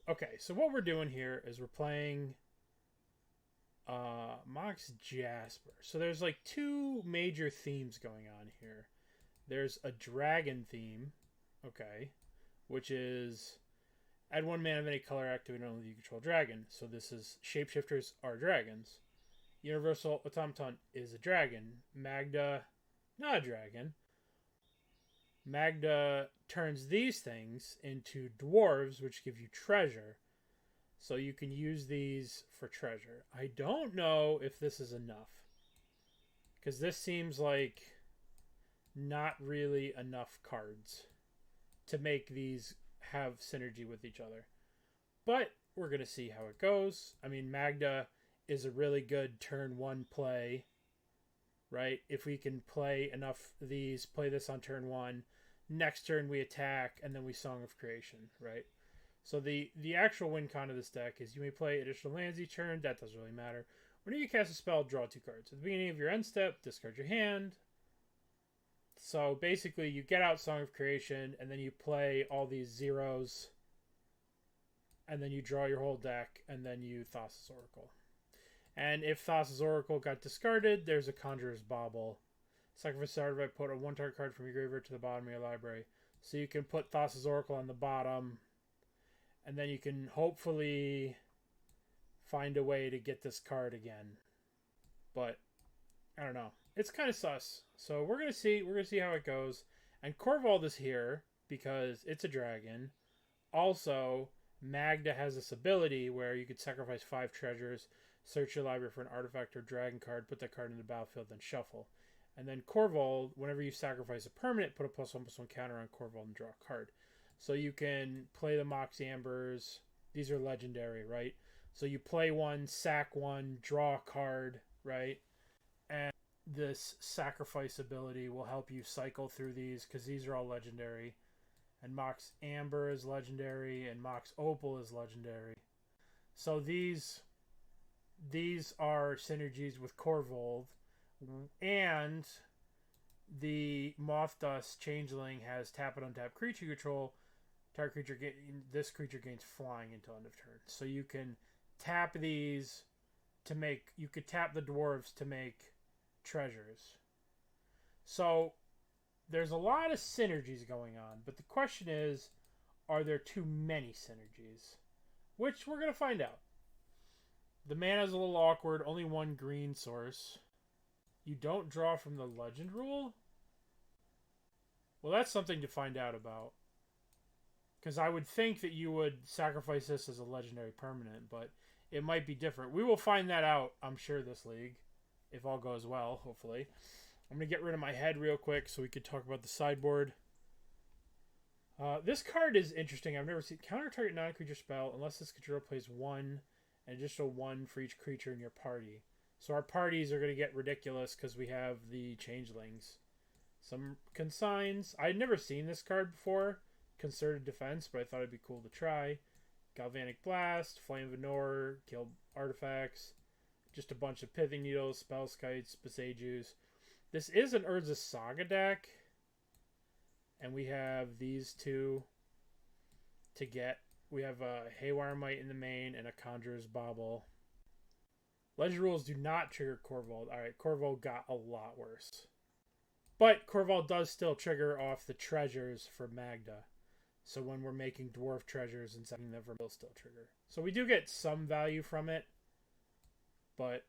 Okay, so what we're doing here is we're playing Mox Jasper. So there's like two major themes going on here. There's a dragon theme, okay, which is add 1 mana of any color activated only you control dragon. So this is shapeshifters are dragons. Universal Automaton is a dragon. Magda, not a dragon. Magda turns these things into dwarves, which give you treasure. So you can use these for treasure. I don't know if this is enough. Because this seems like not really enough cards to make these have synergy with each other. But we're going to see how it goes. I mean, Magda is a really good turn 1 play, right? If we can play enough of these, play this on turn 1, next turn we attack, and then we Song of Creation, right? So the actual win con of this deck is you may play additional lands each turn. That doesn't really matter. Whenever you cast a spell, draw 2 cards. At the beginning of your end step, discard your hand. So basically you get out Song of Creation, and then you play all these zeros, and then you draw your whole deck, and then you Thassa's Oracle. And if Thassa's Oracle got discarded, there's a Conjurer's Bauble. Sacrifice artifact, put a 1-target card from your graveyard to the bottom of your library. So you can put Thassa's Oracle on the bottom, and then you can hopefully find a way to get this card again. But I don't know. It's kind of sus. So we're gonna see. We're gonna see how it goes. And Korvold is here because it's a dragon. Also, Magda has this ability where you could sacrifice 5 treasures, search your library for an artifact or dragon card, put that card in the battlefield, then shuffle. And then Korvold, whenever you sacrifice a permanent, put a +1/+1 counter on Korvold and draw a card. So you can play the Mox Ambers. These are legendary, right? So you play 1, sack 1, draw a card, right? And this sacrifice ability will help you cycle through these because these are all legendary. And Mox Amber is legendary, and Mox Opal is legendary. So these are synergies with Korvold. And the Mothdust Changeling has tap and untap creature control. This creature gains flying until end of turn. So you can tap these to make... You could tap the dwarves to make treasures. So there's a lot of synergies going on. But the question is, are there too many synergies? Which we're going to find out. The mana is a little awkward. Only 1 green source. You don't draw from the legend rule? Well, that's something to find out about. Because I would think that you would sacrifice this as a legendary permanent, but it might be different. We will find that out, I'm sure, this league. If all goes well, hopefully. I'm going to get rid of my head real quick so we could talk about the sideboard. This card is interesting. I've never seen... Counter target non-creature spell unless this controller plays 1, an additional 1 for each creature in your party. So our parties are going to get ridiculous because we have the changelings. Some consigns. I'd never seen this card before. Concerted Defense, but I thought it'd be cool to try. Galvanic Blast, Flame of Anor, kill artifacts. Just a bunch of Pithing Needles, Spellskites, Besajus. This is an Urza Saga deck. And we have these two to get. We have a Haywire Mite in the main and a Conjurer's Bauble. Legend rules do not trigger Korvold. Alright, Korvold got a lot worse. But Korvold does still trigger off the treasures for Magda. So when we're making dwarf treasures and setting them for, they'll still trigger. So we do get some value from it. But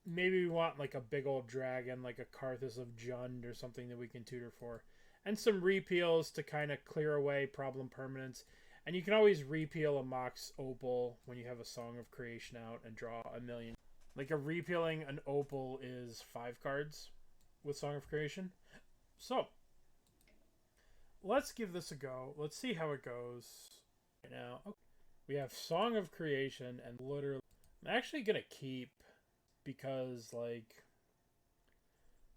maybe we want like a big old dragon, like a Karthus of Jund or something that we can tutor for. And some repeals to kind of clear away problem permanents. And you can always repeal a Mox Opal when you have a Song of Creation out and draw a million. Like a repealing an Opal is 5 cards with Song of Creation. So, let's give this a go. Let's see how it goes. Right now, okay. We have Song of Creation and literally... I'm actually going to keep because, like,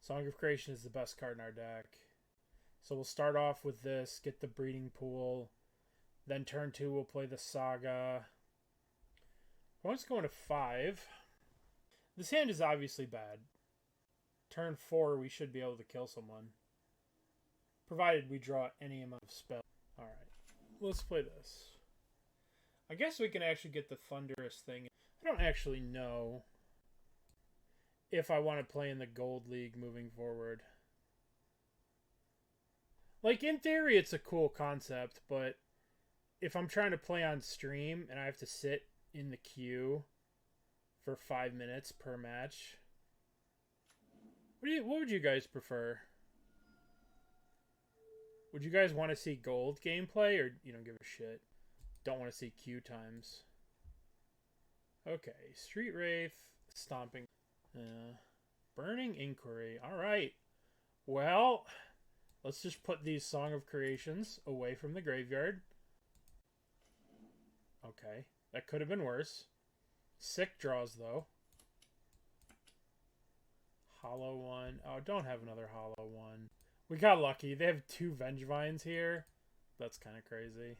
Song of Creation is the best card in our deck. So we'll start off with this, get the Breeding Pool. Then turn 2, we'll play the Saga. Opponent's going to 5. This hand is obviously bad. Turn 4, we should be able to kill someone. Provided we draw any amount of spell. Alright, let's play this. I guess we can actually get the Thunderous thing. I don't actually know if I want to play in the Gold League moving forward. Like, in theory, it's a cool concept, but if I'm trying to play on stream and I have to sit in the queue for 5 minutes per match, what would you guys prefer? Would you guys want to see gold gameplay, or you don't give a shit? Don't want to see queue times. Okay, Street Wraith, Stomping, Burning Inquiry. All right. Well, let's just put these Song of Creations away from the graveyard. Okay, that could have been worse. Sick draws, though. Hollow one. Oh, don't have another hollow one. We got lucky. They have 2 Vengevines here. That's kind of crazy.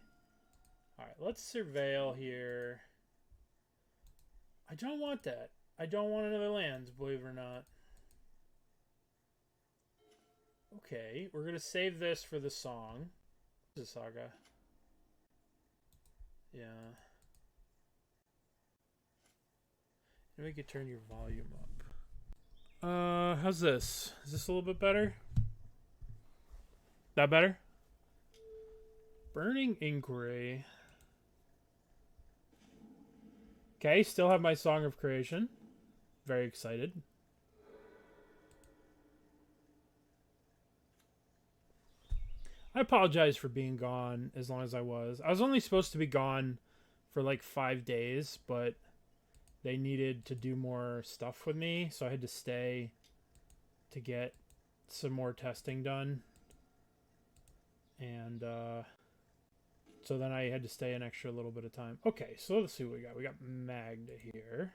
Alright, let's surveil here. I don't want that. I don't want another land, believe it or not. Okay, we're going to save this for the song. This is Saga. Yeah. And we could turn your volume up. How's this? Is this a little bit better? That better? Burning Inquiry. Okay, still have my Song of Creation. Very excited. I apologize for being gone as long as I was. I was only supposed to be gone for like 5 days, but they needed to do more stuff with me, so I had to stay to get some more testing done. And so then I had to stay an extra little bit of time. Okay, so let's see what we got. We got Magda here.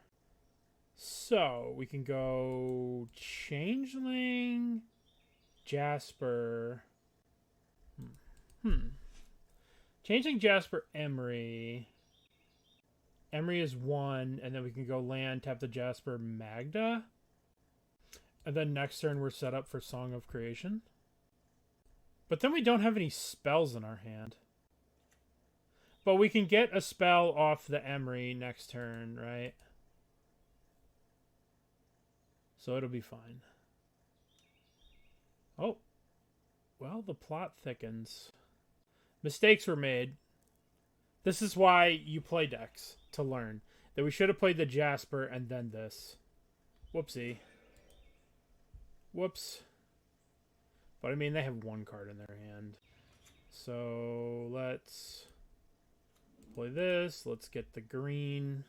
So we can go Changeling, Jasper. Changeling, Jasper, Emry. Emry is 1, and then we can go land, tap the Jasper, Magda. And then next turn we're set up for Song of Creation. But then we don't have any spells in our hand. But we can get a spell off the Emry next turn, right? So it'll be fine. Oh. Well, the plot thickens. Mistakes were made. This is why you play decks, to learn. That we should have played the Jasper and then this. Whoopsie. Whoops. But I mean, they have 1 card in their hand. So let's play this. Let's get the green.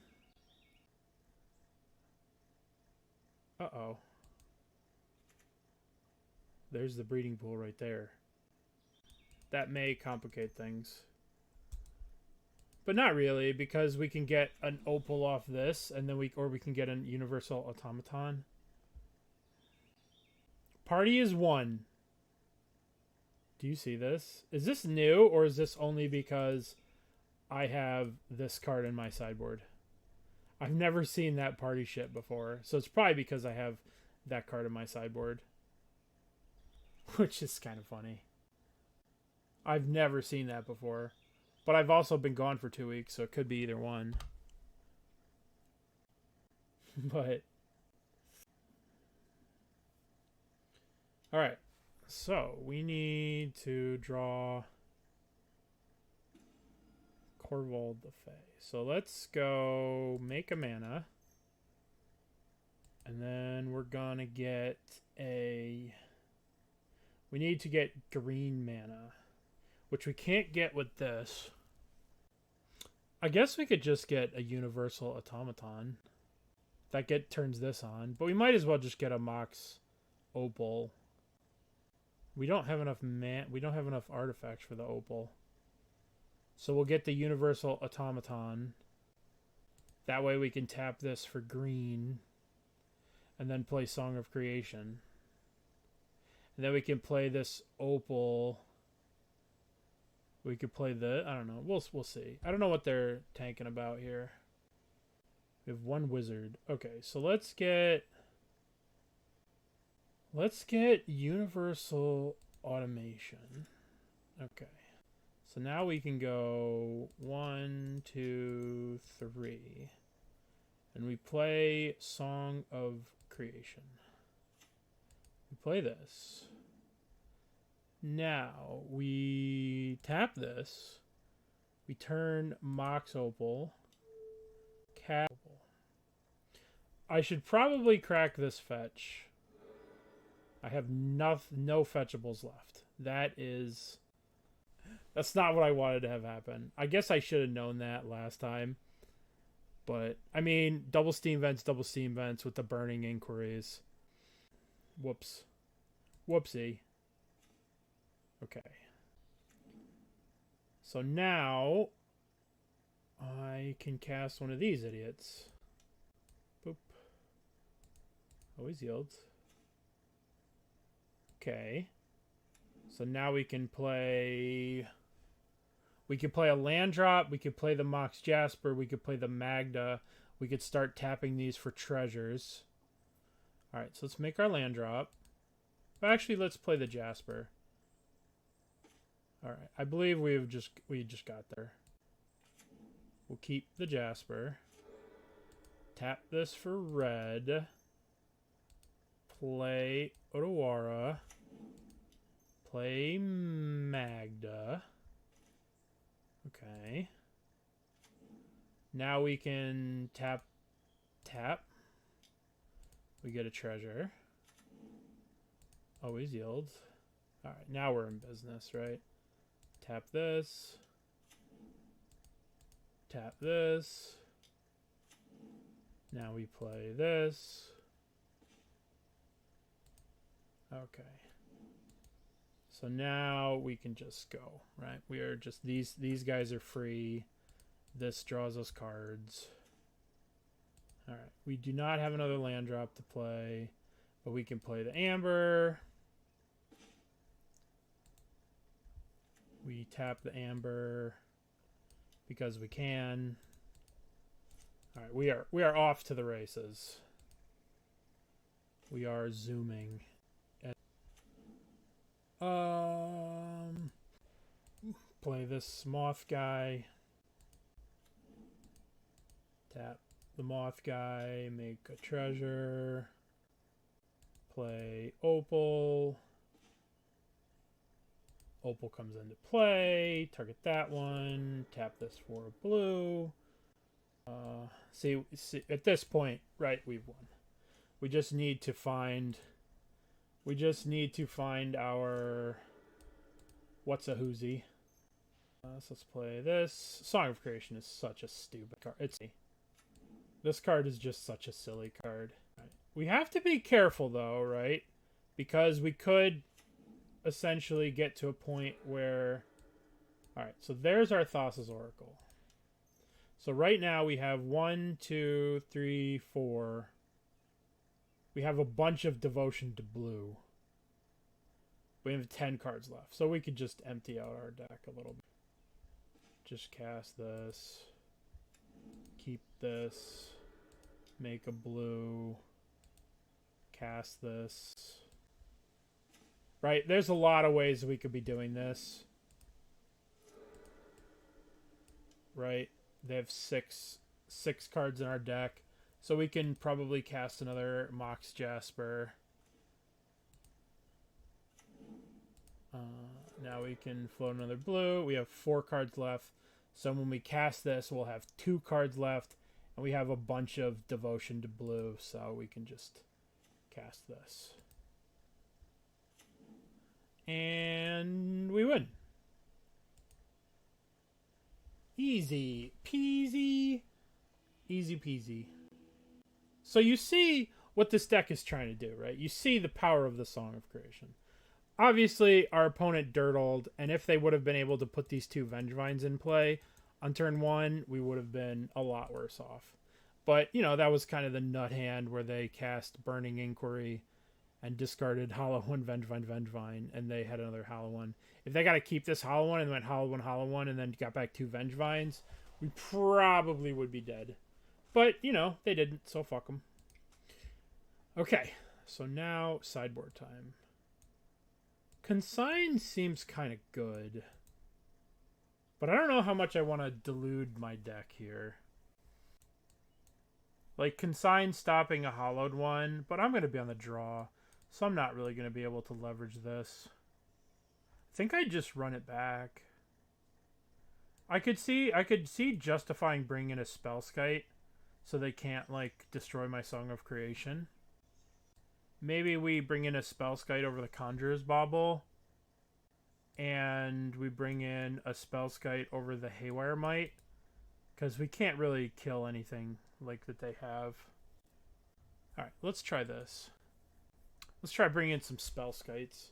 Uh-oh. There's the breeding pool right there. That may complicate things. But not really, because we can get an Opal off this, and then we can get an Universal Automaton. Party is 1. Do you see this? Is this new, or is this only because I have this card in my sideboard? I've never seen that party shit before, so it's probably because I have that card in my sideboard. Which is kind of funny. I've never seen that before. But I've also been gone for 2 weeks, so it could be either one. But alright. So we need to draw Korvold the Fae. So let's go make a mana. And then we're gonna get a... We need to get green mana, which we can't get with this. I guess we could just get a Universal Automaton. That turns this on, but we might as well just get a Mox Opal. We don't have enough we don't have enough artifacts for the Opal. So we'll get the Universal Automaton. That way we can tap this for green and then play Song of Creation. And then we can play this Opal. We could play I don't know. We'll see. I don't know what they're tanking about here. We have 1 wizard. Okay, so let's get Universal Automation. Okay. So now we can go 1, 2, 3. And we play Song of Creation. We play this. Now we tap this. We turn Mox Opal. Cat Opal. I should probably crack this fetch. I have no fetchables left. That's not what I wanted to have happen. I guess I should have known that last time. But, I mean, double steam vents with the burning inquiries. Whoops. Whoopsie. Okay. So now I can cast one of these idiots. Boop. Always yields. Okay. So now we can play a land drop, we could play the Mox Jasper, we could play the Magda, we could start tapping these for treasures. Alright, so let's make our land drop. Actually, let's play the Jasper. Alright, I believe we just got there. We'll keep the Jasper. Tap this for red. Play Otawara. Play Magda. Okay. Now we can tap. We get a treasure. Always yields. Alright, now we're in business, right? Tap this. Tap this. Now we play this. Okay. So now we can just go, right? We are just, these guys are free. This draws us cards. Alright, we do not have another land drop to play, but we can play the Amber. We tap the Amber because we can. Alright, we are off to the races. We are zooming. Play this moth guy. Tap the moth guy, make a treasure. Play Opal. Opal comes into play. Target that one. Tap this for a blue. See, at this point, right, we've won. We just need to find our what's a hoozy. So let's play this. Song of Creation is such a stupid card. This card is just such a silly card. Right. We have to be careful though, right? Because we could essentially get to a point where... Alright, so there's our Thassa's Oracle. So right now we have 1, 2, 3, 4. We have a bunch of Devotion to Blue. We have 10 cards left. So we could just empty out our deck a little bit. Just cast this. Keep this. Make a blue. Cast this. Right? There's a lot of ways we could be doing this. Right? They have six cards in our deck. So we can probably cast another Mox Jasper. Now we can float another blue. We have 4 cards left. So when we cast this, we'll have 2 cards left. And we have a bunch of Devotion to Blue. So we can just cast this. And we win. Easy peasy. Easy peasy. So you see what this deck is trying to do, right? You see the power of the Song of Creation. Obviously, our opponent dirtled, and if they would have been able to put these 2 Vengevines in play on turn 1, we would have been a lot worse off. But, you know, that was kind of the nut hand where they cast Burning Inquiry and discarded Hollow 1, Vengevine, and they had another Hollow 1. If they got to keep this Hollow 1 and went Hollow 1, and then got back 2 Vengevines, we probably would be dead. But, you know, they didn't, so fuck them. Okay, so now sideboard time. Consign seems kind of good. But I don't know how much I want to delude my deck here. Like, Consign stopping a hollowed one, but I'm going to be on the draw, so I'm not really going to be able to leverage this. I think I'd just run it back. I could see justifying bringing in a Spellskite so they can't, like, destroy my Song of Creation. Maybe we bring in a Spellskite over the Conjurer's Bauble, and we bring in a Spellskite over the Haywire Mite, because we can't really kill anything like that they have. Alright, let's try this. Let's try bringing in some Spellskites.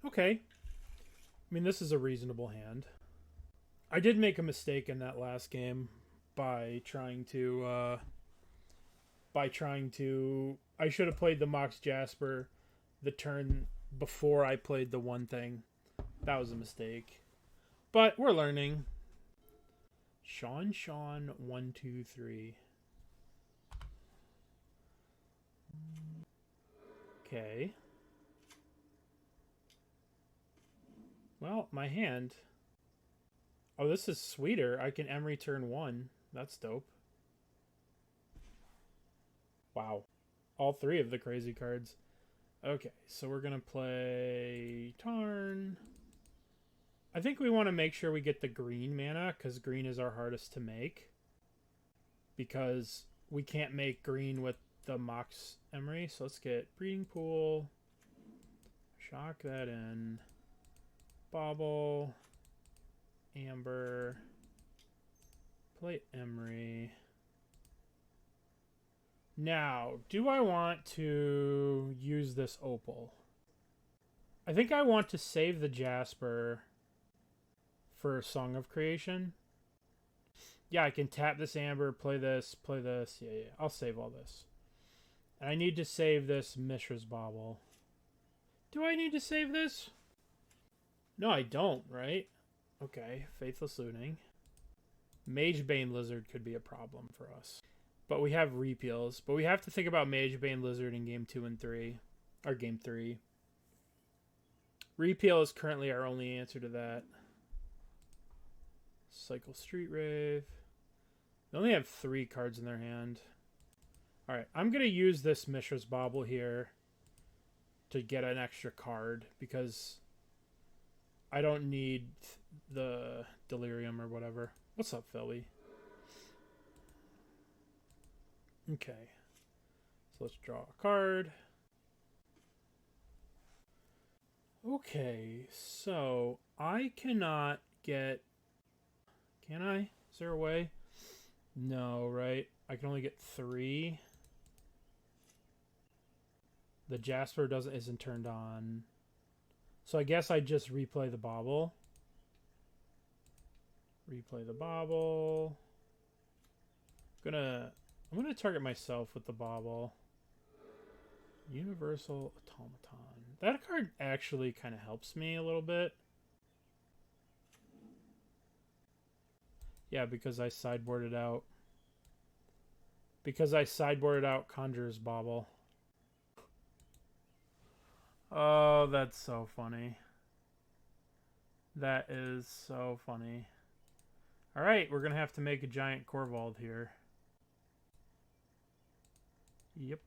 Okay. I mean, this is a reasonable hand. I did make a mistake in that last game by trying to... I should have played the Mox Jasper the turn before I played the one thing. That was a mistake. But we're learning. Sean 1 2 3. Okay. Well, my hand. Oh, this is sweeter. I can Emry turn 1. That's dope. Wow. All 3 of the crazy cards. Okay, so we're going to play Tarn. I think we want to make sure we get the green mana, because green is our hardest to make. Because we can't make green with the Mox Emry. So let's get Breeding Pool. Shock that in. Bauble. Amber. Play Emry. Now, do I want to use this Opal? I think I want to save the Jasper for Song of Creation. Yeah, I can tap this Amber, play this. Yeah. I'll save all this. And I need to save this Mishra's Bauble. Do I need to save this? No, I don't, right? Okay, Faithless Looting. Magebane Lizard could be a problem for us. But we have repeals. But we have to think about Magebane Lizard in game 2 and 3. Or game 3. Repeal is currently our only answer to that. Cycle Street Rave. They only have 3 cards in their hand. Alright, I'm going to use this Mishra's Bauble here to get an extra card, because I don't need the Delirium or whatever. What's up, Philly? Okay. So let's draw a card. Okay, so I cannot get... Can I? Is there a way? No, right? I can only get 3. The Jasper isn't turned on. So I guess I just replay the Bauble. Replay the Bauble. I'm gonna target myself with the Bauble. Universal Automaton. That card actually kind of helps me a little bit. Yeah, because I sideboarded out. Because I sideboarded out Conjurer's Bauble. Oh, that's so funny. That is so funny. Alright, we're going to have to make a giant Korvold here. Yep.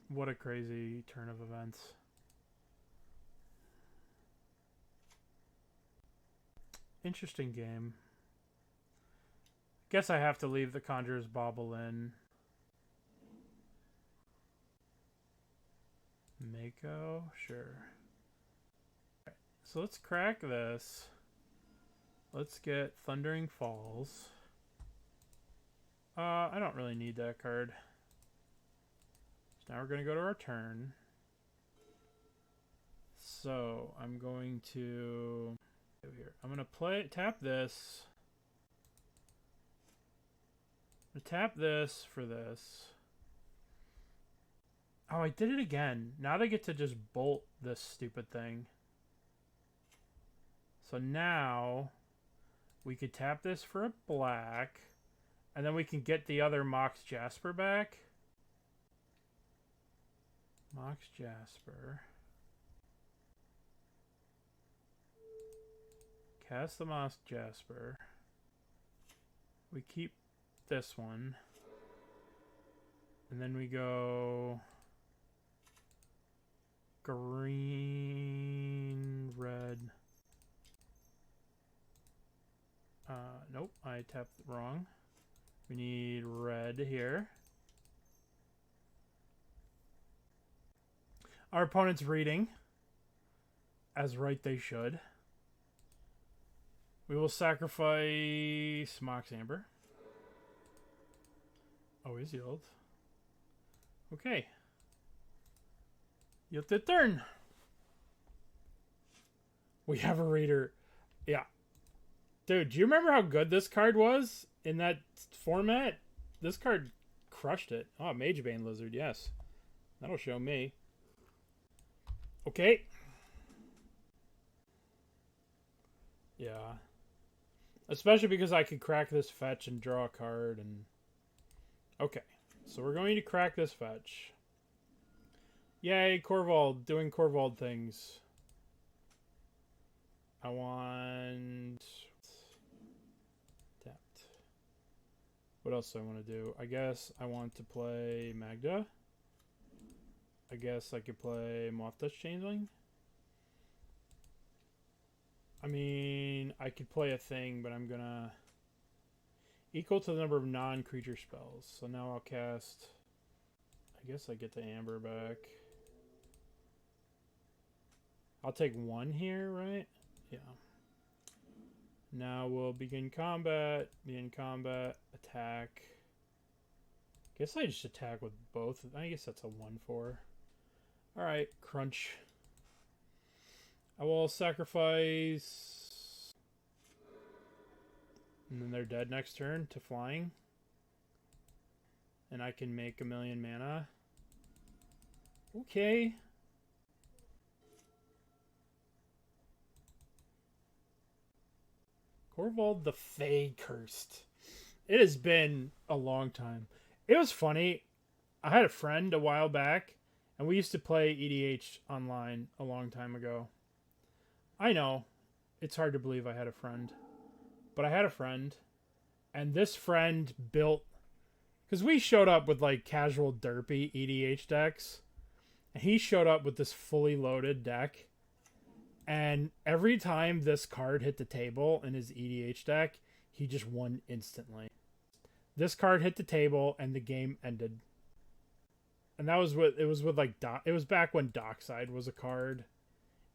What a crazy turn of events. Interesting game. Guess I have to leave the Conjurer's Bauble in. Mako? Sure. Right, so let's crack this. Let's get Thundering Falls. I don't really need that card. So now we're going to go to our turn. So I'm going to... Here. I'm going to tap this. I'm going to tap this for this. Oh, I did it again. Now they get to just bolt this stupid thing. So now we could tap this for a black, and then we can get the other Mox Jasper back. Mox Jasper. Cast the Mox Jasper. We keep this one. And then we go green, red. Nope, I tapped wrong. We need red here. Our opponent's reading. As right they should. We will sacrifice Mox Amber. Always yield. Okay. Yield the turn. We have a reader. Yeah. Dude, do you remember how good this card was in that format? This card crushed it. Oh, Magebane Lizard, yes. That'll show me. Okay. Yeah. Especially because I could crack this fetch and draw a card and... Okay. So we're going to crack this fetch. Yay, Korvold. Doing Korvold things. I want... Tapped. What else do I want to do? I guess I want to play Magda. I guess I could play Mothdust Changeling. I mean, I could play a thing, but I'm gonna... Equal to the number of non-creature spells. So now I'll cast... I guess I get the Amber back. I'll take one here, right? Yeah. Now we'll begin combat. Begin combat. Attack. Guess I just attack with both. I guess that's a 1/4. Alright, crunch. I will sacrifice... And then they're dead next turn to flying. And I can make 1,000,000 mana. Okay. Korvold the Fae-Cursed. It has been a long time. It was funny. I had a friend a while back, and we used to play EDH online a long time ago. I know. It's hard to believe I had a friend. But I had a friend, and this friend built... Because we showed up with, like, casual derpy EDH decks, and he showed up with this fully loaded deck, and every time this card hit the table in his EDH deck, he just won instantly. This card hit the table, and the game ended. And that was what... It was with, like... It was back when Dockside was a card,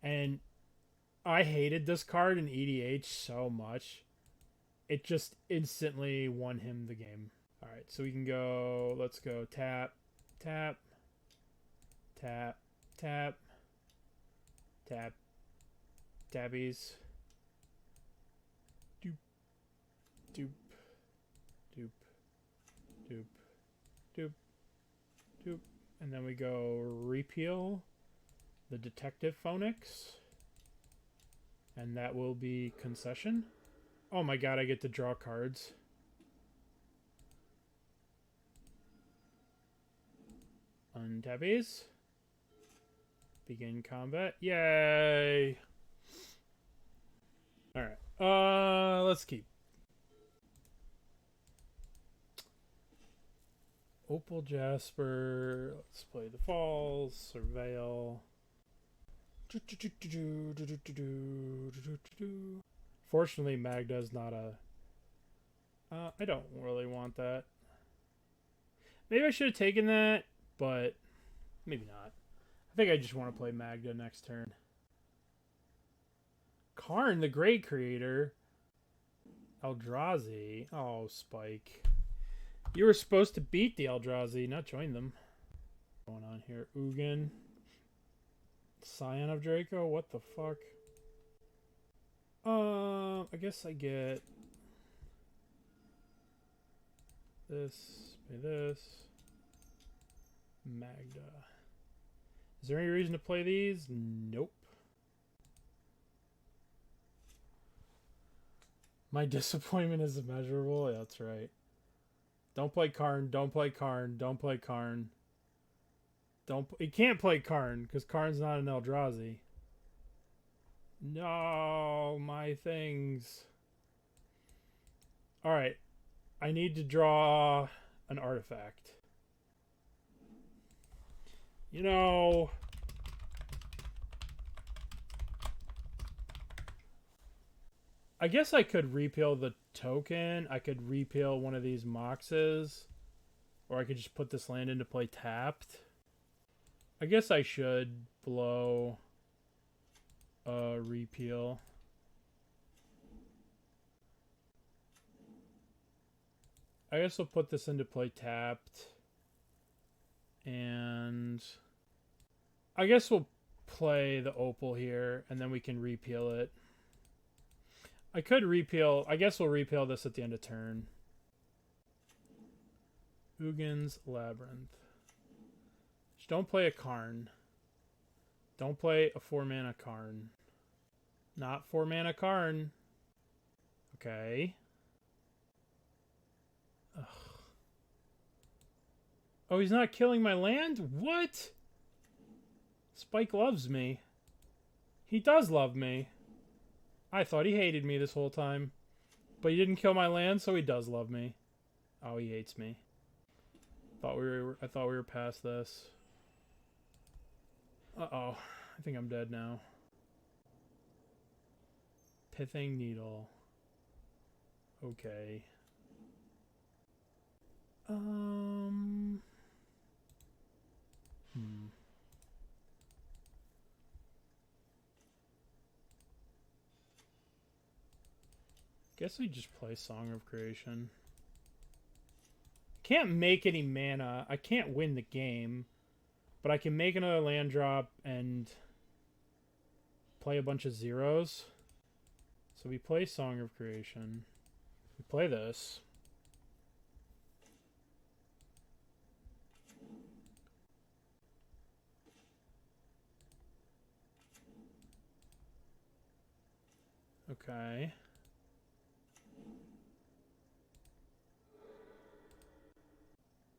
and I hated this card in EDH so much. It just instantly won him the game. Alright, so we can go... Let's go tap, tap, tap, tap, tap, tabbies. Doop, doop, doop, doop, doop, doop. And then we go repeal the Detective Phonics. And that will be concession. Oh my god, I get to draw cards. Untabbies. Begin combat. Yay! Alright. Let's keep. Opal Jasper. Let's play the Falls. Surveil. Fortunately, Magda's not a... I don't really want that. Maybe I should have taken that, but maybe not. I think I just want to play Magda next turn. Karn, the Great Creator. Eldrazi. Oh, Spike. You were supposed to beat the Eldrazi, not join them. What's going on here? Ugin. Scion of Draco? What the fuck? I guess I get this, pay this, Magda. Is there any reason to play these? Nope. My disappointment is immeasurable. Yeah, that's right. Don't play Karn, don't play Karn, don't play Karn. Don't. He can't play Karn because Karn's not an Eldrazi. No, my things. All right, I need to draw an artifact. You know, I guess I could repeal the token. I could repeal one of these Moxes, or I could just put this land into play tapped. I guess I should blow a repeal. I guess we'll put this into play tapped. And I guess we'll play the Opal here, and then we can repeal it. I could repeal. I guess we'll repeal this at the end of turn. Ugin's Labyrinth. Just don't play a Karn. Don't play a 4-mana Karn. Not 4-mana Karn. Okay. Ugh. Oh, he's not killing my land? What? Spike loves me. He does love me. I thought he hated me this whole time. But he didn't kill my land, so he does love me. Oh, he hates me. I thought we were past this. Uh-oh. I think I'm dead now. Pithing Needle. Okay. Guess we just play Song of Creation. Can't make any mana. I can't win the game. But I can make another land drop and play a bunch of zeros. So we play Song of Creation. We play this. Okay.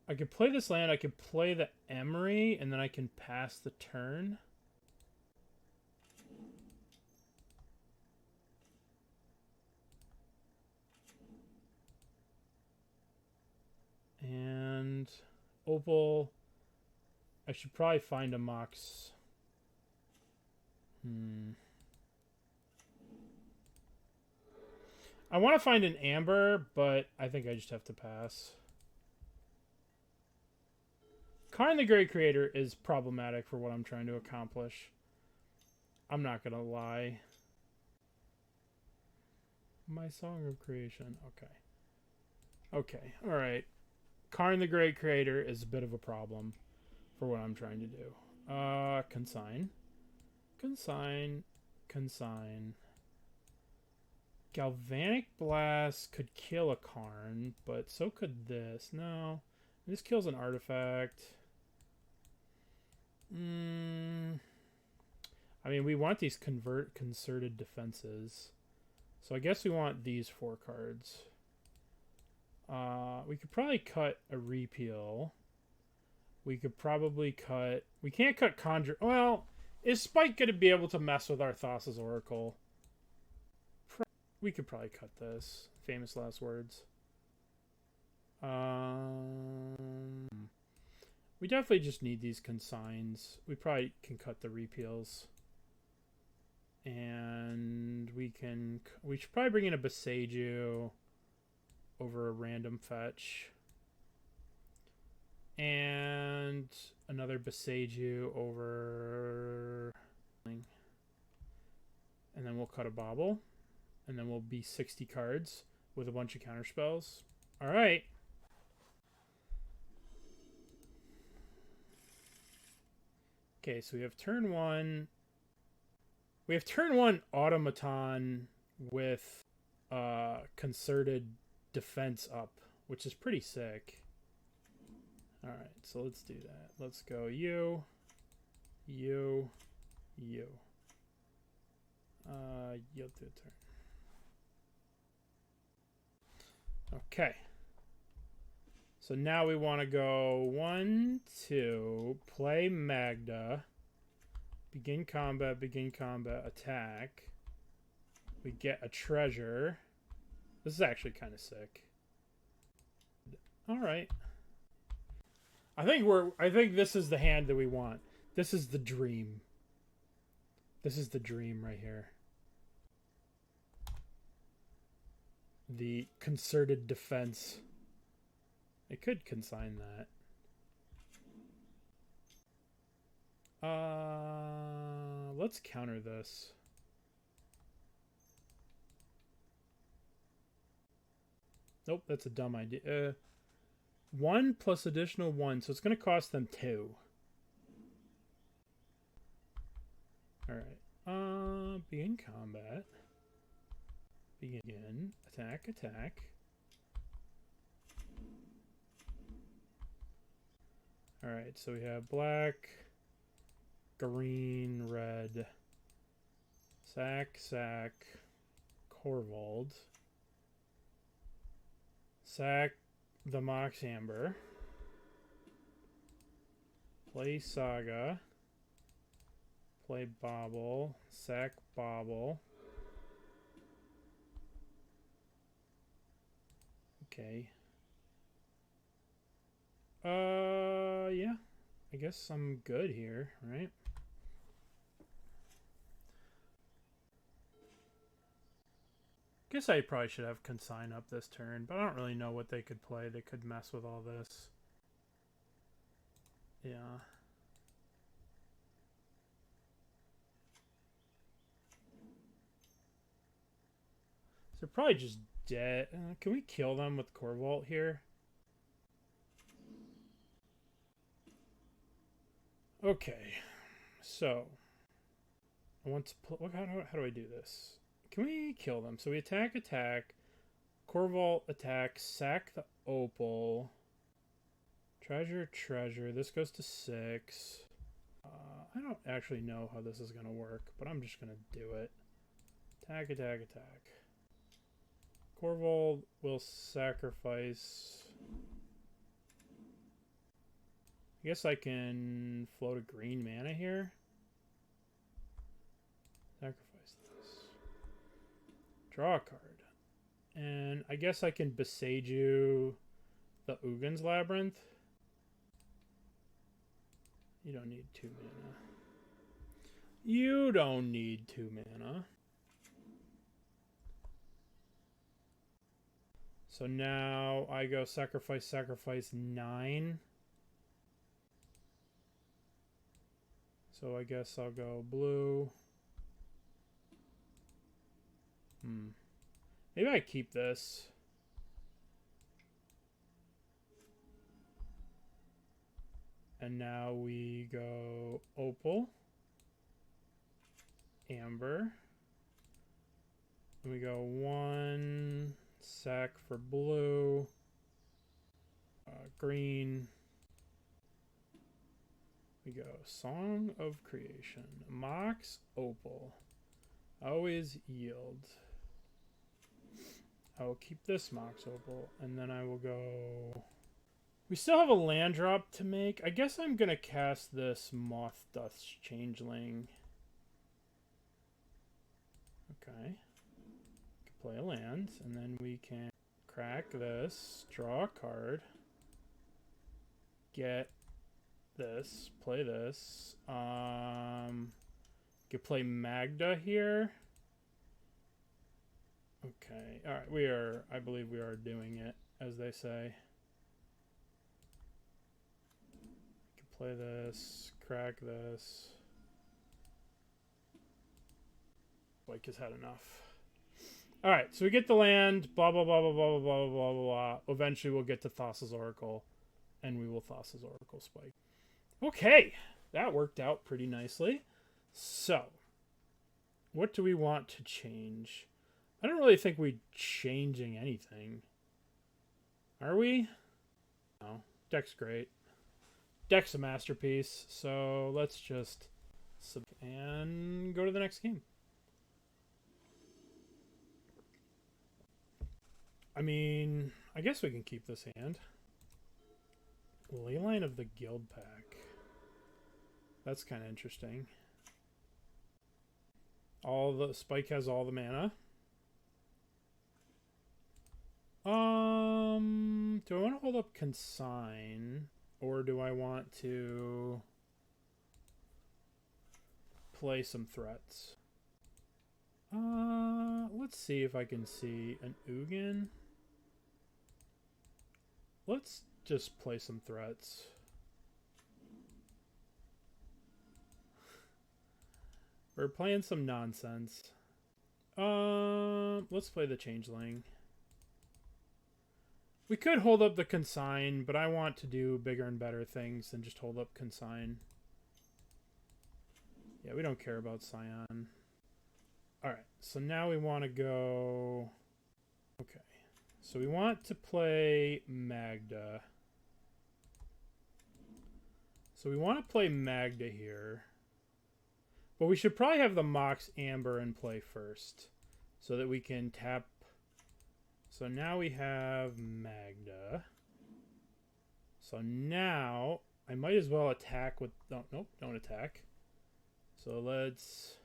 I could play this land, I could play the Emry, and then I can pass the turn. And Opal. I should probably find a Mox. I want to find an Amber, but I think I just have to pass. Karn the Great Creator is problematic for what I'm trying to accomplish. I'm not going to lie. My Song of Creation. Okay. Okay. Alright. Karn the Great Creator is a bit of a problem for what I'm trying to do. Consign. Consign. Consign. Galvanic Blast could kill a Karn, but so could this. No. This kills an artifact. I mean, we want these concerted defenses. So I guess we want these 4 cards. We could probably cut a repeal. We could probably cut... We can't cut Conjurer... Well, is Spike going to be able to mess with our Thassa's Oracle? We could probably cut this. Famous last words. We definitely just need these consigns. We probably can cut the repeals. And we should probably bring in a Boseiju over a random fetch. And another Boseiju over... And then we'll cut a Bauble. And then we'll be 60 cards with a bunch of counterspells. Alright. Okay, so we have turn 1. We have turn 1 Automaton with concerted defense up, which is pretty sick. Alright, so let's do that. Let's go you. You'll do a turn. Okay. So now we want to go 1, 2, play Magda, begin combat, attack. We get a treasure. This is actually kind of sick. All right. I think this is the hand that we want. This is the dream. This is the dream right here. The concerted defense. It could consign that. Let's counter this. Nope, that's a dumb idea. 1 plus additional 1, so it's going to cost them 2. Alright. Begin combat. Begin. Attack. Alright, so we have black, green, red, sack, Korvold, sack the Mox Amber, play Saga, play Bauble, sack Bauble. Okay. Yeah. I guess I'm good here, right? Guess I probably should have consign up this turn, but I don't really know what they could play. They could mess with all this. Yeah. So they're probably just dead. Can we kill them with Korvold here? Okay, so I want to put. How do I do this? Can we kill them? So we attack, Korvold attack, sack the Opal, treasure. This goes to 6. I don't actually know how this is gonna work, but I'm just gonna do it. Attack. Korvold will sacrifice. I guess I can float a green mana here. Sacrifice this. Draw a card. And I guess I can Beseiju the Uggin's Labyrinth. You don't need 2 mana. You don't need 2 mana. So now I go sacrifice 9. So I guess I'll go blue. Maybe I keep this. And now we go Opal. Amber. And we go 1 sack for blue. Green. We go Song of Creation. Mox Opal. Always yield. I will keep this Mox Opal. And then I will go... We still have a land drop to make. I guess I'm going to cast this Mothdust Changeling. Okay. Play a land. And then we can crack this. Draw a card. Get... this, play this. Could play Magda here. Okay, all right. I believe we are doing it, as they say. Could play this, crack this. Blake has had enough. All right, so we get the land. Blah blah blah blah blah blah blah blah blah. Eventually, we'll get to Thassa's Oracle, and we will Thassa's Oracle Spike. Okay, that worked out pretty nicely. So, what do we want to change? I don't really think we're changing anything. Are we? No. Deck's great. Deck's a masterpiece. So, let's just and go to the next game. I mean, I guess we can keep this hand. Leyline of the Guild Pack. That's kind of interesting. Spike has all the mana. Do I want to hold up Consign, or do I want to play some threats? Let's see if I can see an Ugin. Let's just play some threats. We're playing some nonsense. Let's play the Changeling. We could hold up the Consign, but I want to do bigger and better things than just hold up Consign. Yeah, we don't care about Scion. Alright, so now we want to go... Okay, so we want to play Magda. So we want to play Magda here. But we should probably have the Mox Amber in play first, so that we can tap. So now we have Magda. So now I might as well attack with... Nope, don't attack. So let's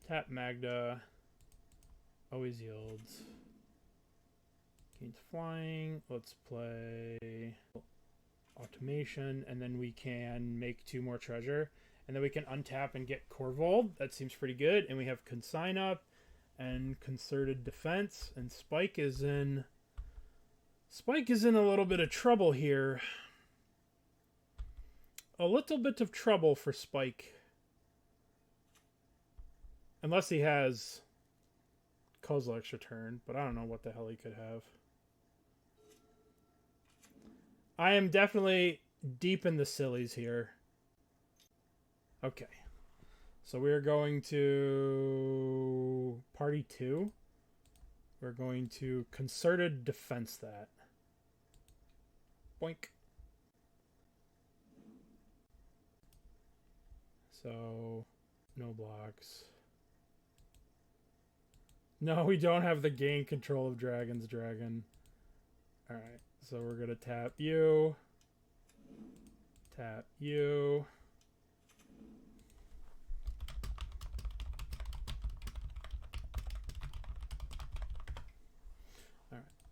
tap Magda. Always yields. Gains flying. Let's play Automation, and then we can make 2 more treasure. And then we can untap and get Korvold. That seems pretty good. And we have Consign up and Concerted Defense. And Spike is in a little bit of trouble here. A little bit of trouble for Spike. Unless he has Kozilek's Return. But I don't know what the hell he could have. I am definitely deep in the sillies here. Okay, so we're going to party 2. We're going to Concerted Defense that. Boink. So, no blocks. No, we don't have the gain control of Dragon's Dragon. Alright, so we're going to tap you. Tap you.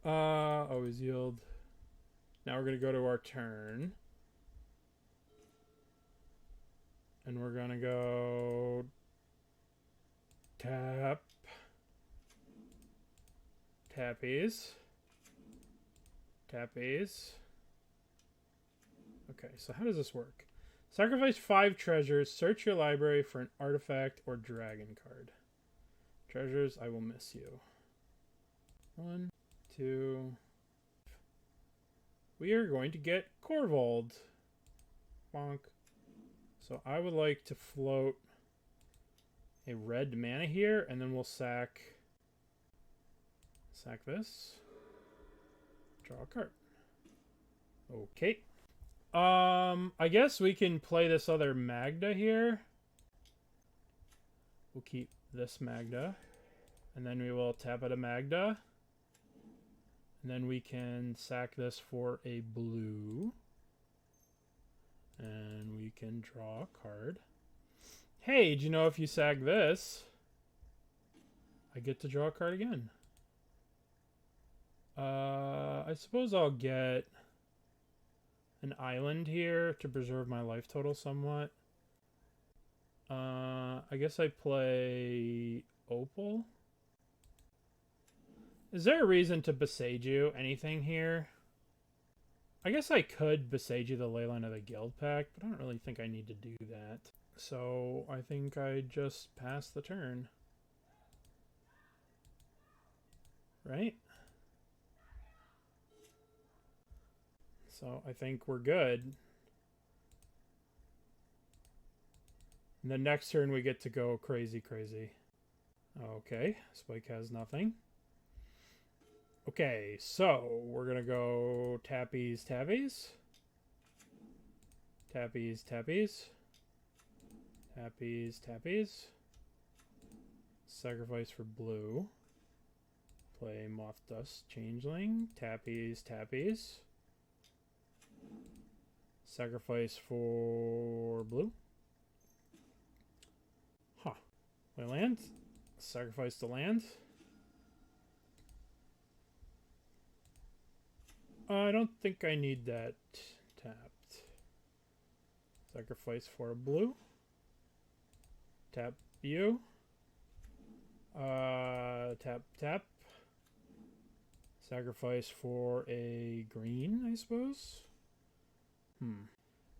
Always yield. Now we're going to go to our turn. And we're going to go tap. Tappies. Tappies. Okay, so how does this work? Sacrifice 5 treasures. Search your library for an artifact or dragon card. Treasures, I will miss you. 1, 2. We are going to get Korvold. Bonk. So I would like to float a red mana here, and then we'll sack this. Draw a card. Okay. I guess we can play this other Magda here. We'll keep this Magda. And then we will tap out a Magda. And then we can sack this for a blue. And we can draw a card. Hey, do you know if you sack this, I get to draw a card again. I suppose I'll get an island here to preserve my life total somewhat. I guess I play Opal. Is there a reason to Besage anything here? I guess I could Besage the Leyline of the Guild Pack, but I don't really think I need to do that. So I think I just pass the turn. Right? So I think we're good. And the next turn we get to go crazy. Okay, Spike has nothing. Okay, so we're going to go tappies. Sacrifice for blue. Play Mothdust Changeling. Tappies. Sacrifice for blue. Huh. My land. Sacrifice the land. I don't think I need that tapped. Sacrifice for a blue. Tap you. Tap. Sacrifice for a green, I suppose.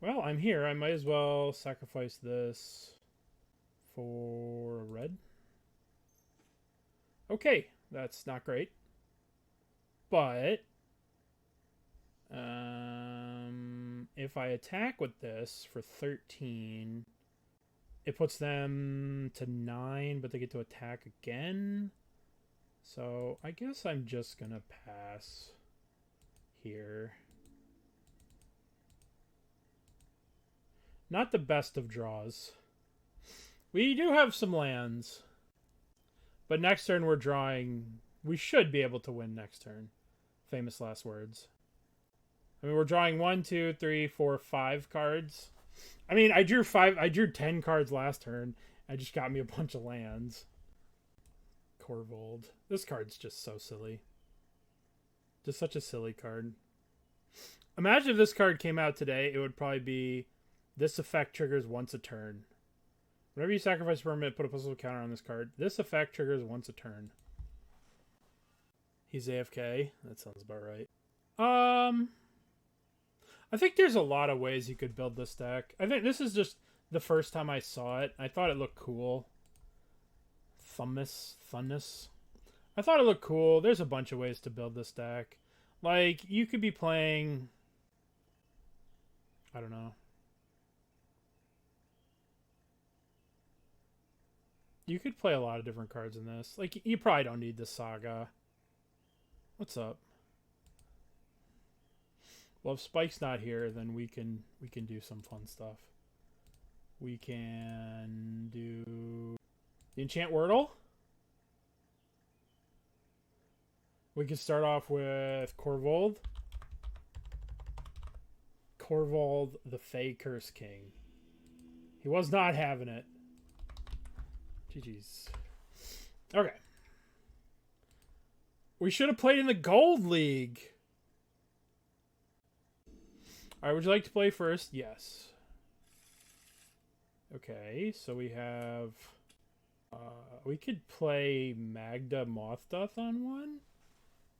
Well, I'm here. I might as well sacrifice this for a red. Okay, that's not great. But if I attack with this for 13, it puts them to 9, but they get to attack again. So I guess I'm just going to pass here. Not the best of draws. We do have some lands. But next turn we're drawing... We should be able to win next turn. Famous last words. I mean, we're drawing 1, 2, 3, 4, 5 cards. I mean, I drew 10 cards last turn. I just got me a bunch of lands. Korvold. This card's just so silly. Just such a silly card. Imagine if this card came out today, it would probably be... This effect triggers once a turn. Whenever you sacrifice a permanent, put a puzzle counter on this card. This effect triggers once a turn. He's AFK. That sounds about right. I think there's a lot of ways you could build this deck. I think this is just the first time I saw it. I thought it looked cool. Thunness. I thought it looked cool. There's a bunch of ways to build this deck. Like, you could be playing... I don't know. You could play a lot of different cards in this. Like, you probably don't need the Saga. What's up? Well, if Spike's not here, then we can do some fun stuff. We can do the Enchant Wordle. We can start off with Korvold. Korvold, the Fae-Cursed King. He was not having it. GG's. Okay. We should have played in the Gold League. Alright, would you like to play first? Yes. Okay, so we have... we could play Magda Mothdust on one.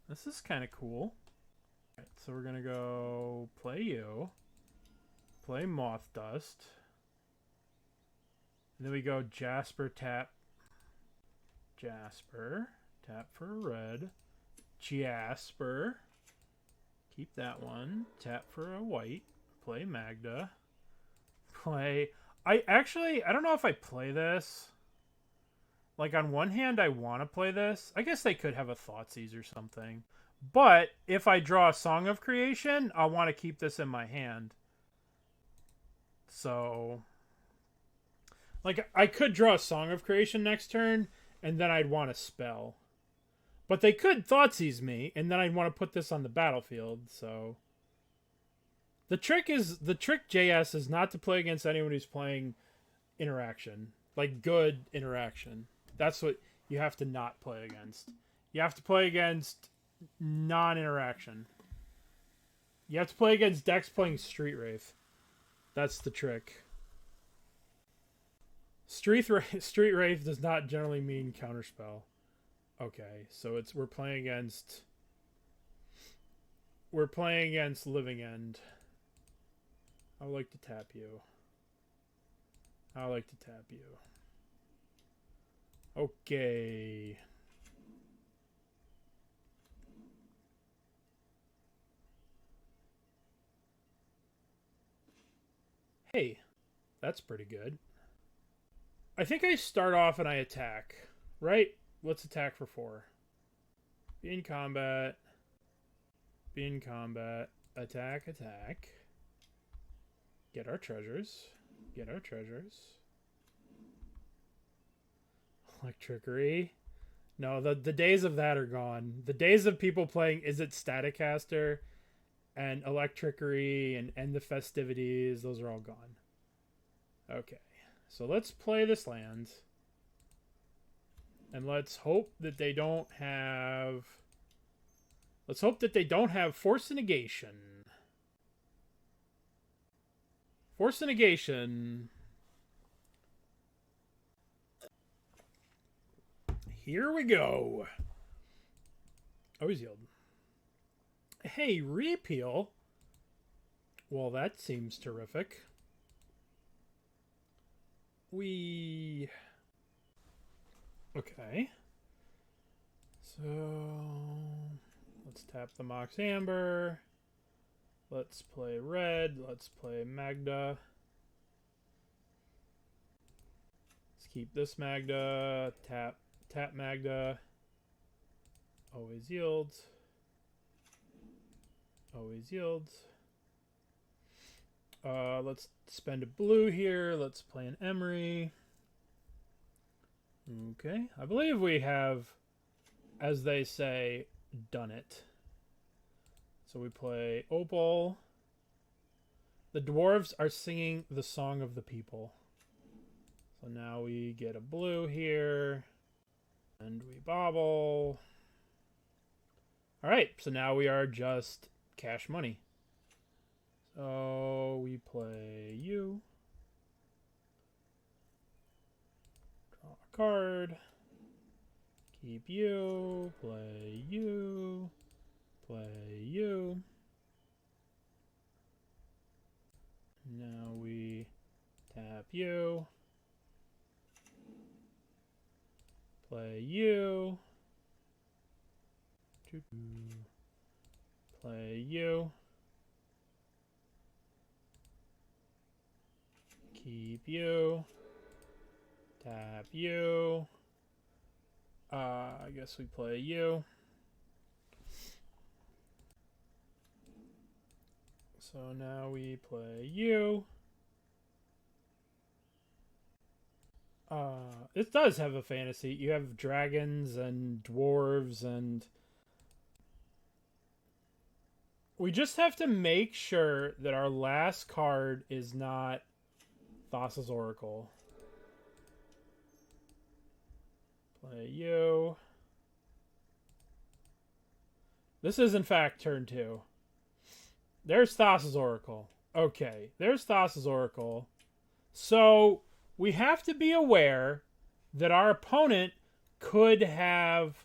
This is kind of cool. Alright, so we're going to go play you. Play Mothdust. And then we go Jasper, tap. Jasper. Tap for a red. Jasper. Keep that one. Tap for a white. Play Magda. Play... I don't know if I play this. Like, on one hand, I want to play this. I guess they could have a Thoughtseize or something. But if I draw a Song of Creation, I want to keep this in my hand. So... Like, I could draw a Song of Creation next turn, and then I'd want to spell. But they could Thoughtseize me, and then I'd want to put this on the battlefield, so... The trick JS is not to play against anyone who's playing interaction. Like, good interaction. That's what you have to not play against. You have to play against non-interaction. You have to play against decks playing Street Wraith. That's the trick. Street Wraith does not generally mean counterspell. Okay, so we're playing against Living End. I would like to tap you. Okay. Hey, that's pretty good. I think I start off and I attack, right? Let's attack for 4. Be in combat. Attack. Get our treasures. Electrickery. No, the days of that are gone. The days of people playing Is It Staticaster and Electrickery and End the Festivities. Those are all gone. Okay. So let's play this land. And let's hope that they don't have... Let's hope that they don't have Force of Negation. Force of Negation. Here we go. Always yield. Hey, repeal. Well, that seems terrific. Okay. So, let's tap the Mox Amber. Let's play red. Let's play Magda. Let's keep this Magda. Tap Magda. Always yields. Always yields. Let's spend a blue here. Let's play an Emry. Okay. I believe we have, as they say, done it. So we play Opal. The dwarves are singing the song of the people. So now we get a blue here. And we bauble. Alright, so now we are just cash money. So we play you. Draw a card. Keep you. Play you. Play you. Now we tap you. Play you. Play you. Keep you. Tap you. I guess we play you. So now we play you. It does have a fantasy. You have dragons and dwarves and... We just have to make sure that our last card is not Thassa's Oracle. Play you. This is, in fact, turn 2. There's Thassa's Oracle. Okay, there's Thassa's Oracle. So, we have to be aware that our opponent could have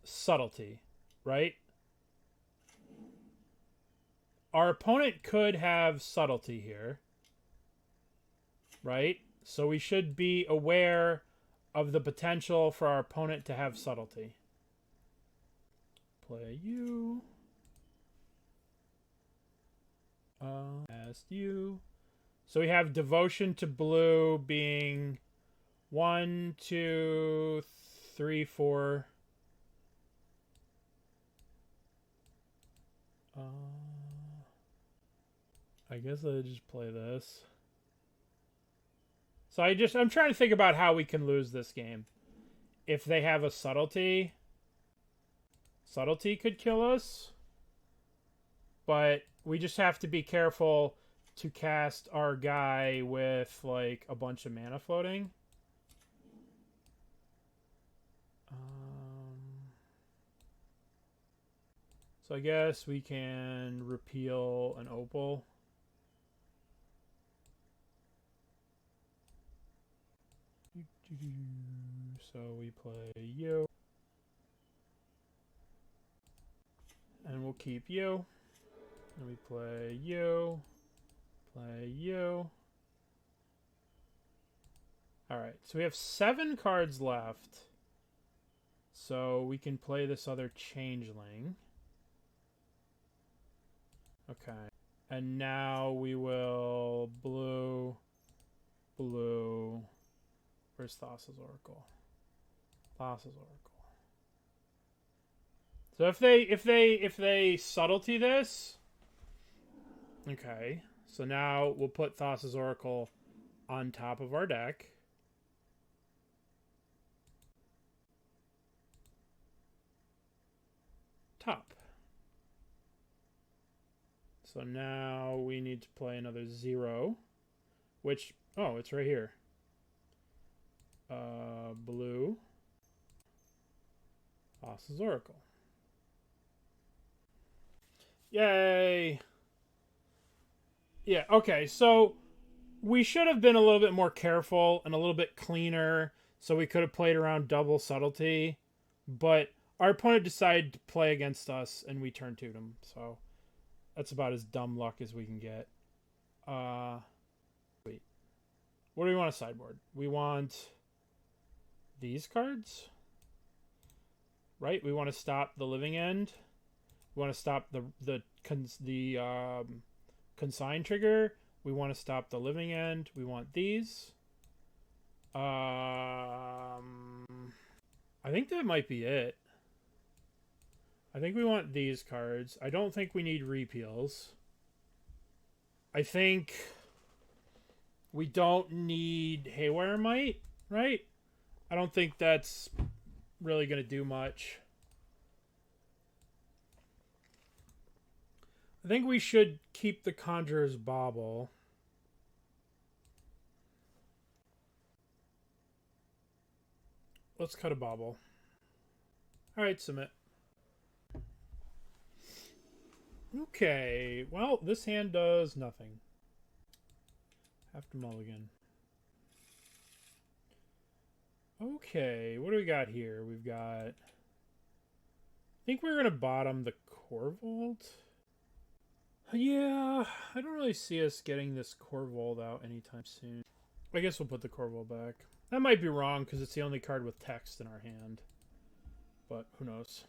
subtlety, right? Our opponent could have subtlety here, right? So we should be aware of the potential for our opponent to have subtlety. Play you. Cast you. So we have Devotion to Blue being 1, 2, 3, 4. I guess I just play this. So I'm trying to think about how we can lose this game. If they have a subtlety could kill us. But we just have to be careful to cast our guy with like a bunch of mana floating. So I guess we can repeal an Opal. So we play you. And we'll keep you. And we play you. Play you. Alright, so we have 7 cards left. So we can play this other Changeling. Okay. And now we will blue. Where's Thassa's Oracle? Thassa's Oracle. So if they subtlety this, okay. So now we'll put Thassa's Oracle on top of our deck. Top. So now we need to play another 0, which, oh, it's right here. Blue. Thassa's Oracle. Yay! Yeah, okay, so we should have been a little bit more careful and a little bit cleaner, so we could have played around double subtlety, but our opponent decided to play against us, and we turned to them, so that's about as dumb luck as we can get. Wait. What do we want to sideboard? We want these cards, right? We want to stop the living end. We want to stop the consign trigger. We want to stop the living end. We want these. I think that might be it. I think we want these cards. I don't think we need repeals. I think we don't need Haywire Mite, right? I don't think that's really going to do much. I think we should keep the Conjurer's Bauble. Let's cut a Bauble. Alright, submit. Okay, well, this hand does nothing. Have to mulligan. Okay, what do we got here? We've got... I think we're going to bottom the Korvold. Yeah, I don't really see us getting this Korvold out anytime soon. I guess we'll put the Korvold back. That might be wrong because it's the only card with text in our hand. But who knows?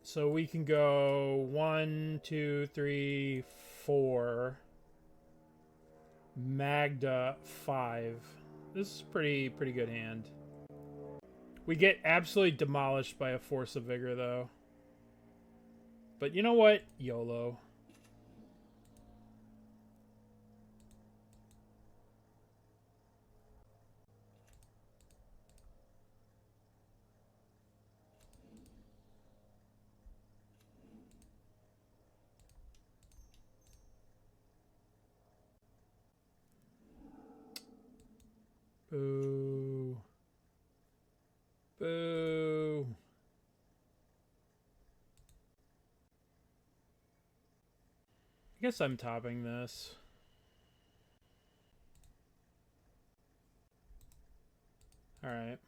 So we can go 1, 2, 3, 4. Magda 5. This is pretty good hand. We get absolutely demolished by a Force of Vigor, though. But you know what? YOLO. Boo. Boo. I guess I'm topping this. Alright.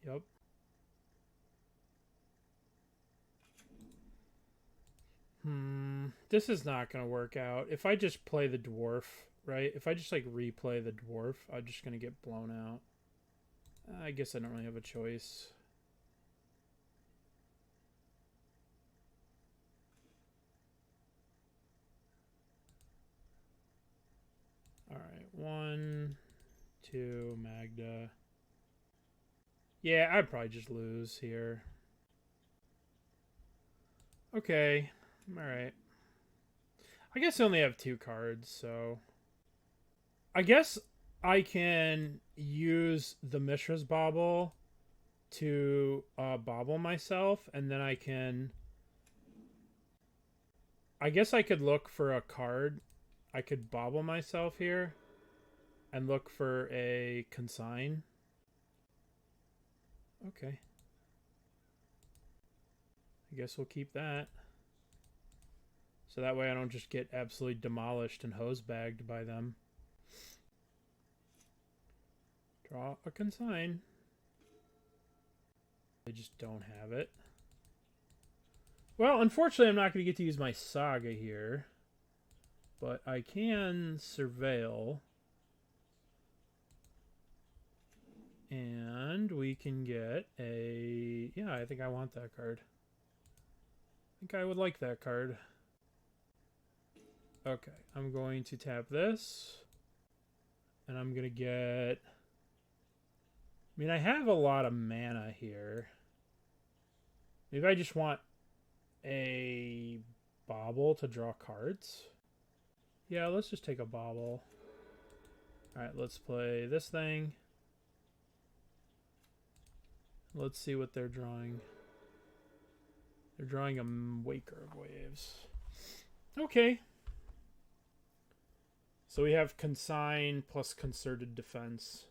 Yep. This is not going to work out. If I just play the Dwarf, right? If I just, like, replay the Dwarf, I'm just going to get blown out. I guess I don't really have a choice. Alright, 1, 2, Magda. Yeah, I'd probably just lose here. Okay, alright. I guess I only have 2 cards, so... I guess I can use the Mishra's Bauble to bauble myself, and then I can... I guess I could look for a card. I could bauble myself here and look for a consign. Okay. I guess we'll keep that. So that way I don't just get absolutely demolished and hose-bagged by them. Draw a consign. They just don't have it. Well, unfortunately I'm not going to get to use my Saga here. But I can surveil. And we can get a... Yeah, I think I want that card. I think I would like that card. Okay, I'm going to tap this. And I'm going to get... I mean, I have a lot of mana here. Maybe I just want a Bauble to draw cards. Yeah, let's just take a Bauble. Alright, let's play this thing. Let's see what they're drawing. They're drawing a Waker of Waves. Okay. So we have Consign plus Concerted Defense,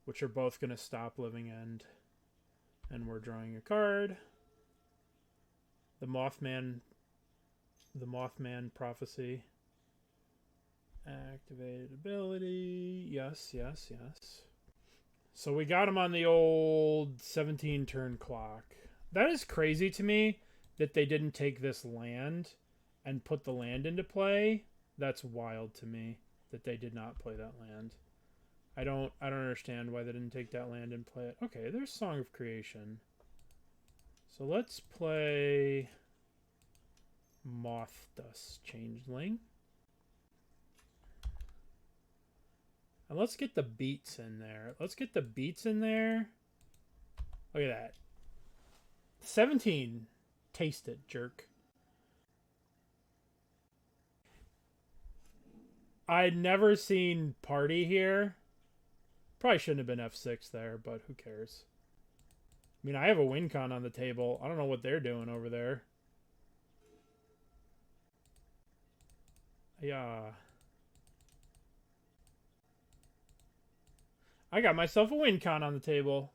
which are both going to stop Living End. And we're drawing a card. The Mothman Prophecy. Activated ability. Yes, yes, yes. So we got him on the old 17 turn clock. That is crazy to me that they didn't take this land and put the land into play. That's wild to me that they did not play that land. I don't understand why they didn't take that land and play it. Okay, there's Song of Creation. So let's play Mothdust Changeling. And let's get the beats in there. Let's get the beats in there. Look at that. 17. Taste it, jerk. I'd never seen Party here. Probably shouldn't have been F6 there, but who cares? I mean, I have a win con on the table. I don't know what they're doing over there. Yeah. I got myself a win con on the table.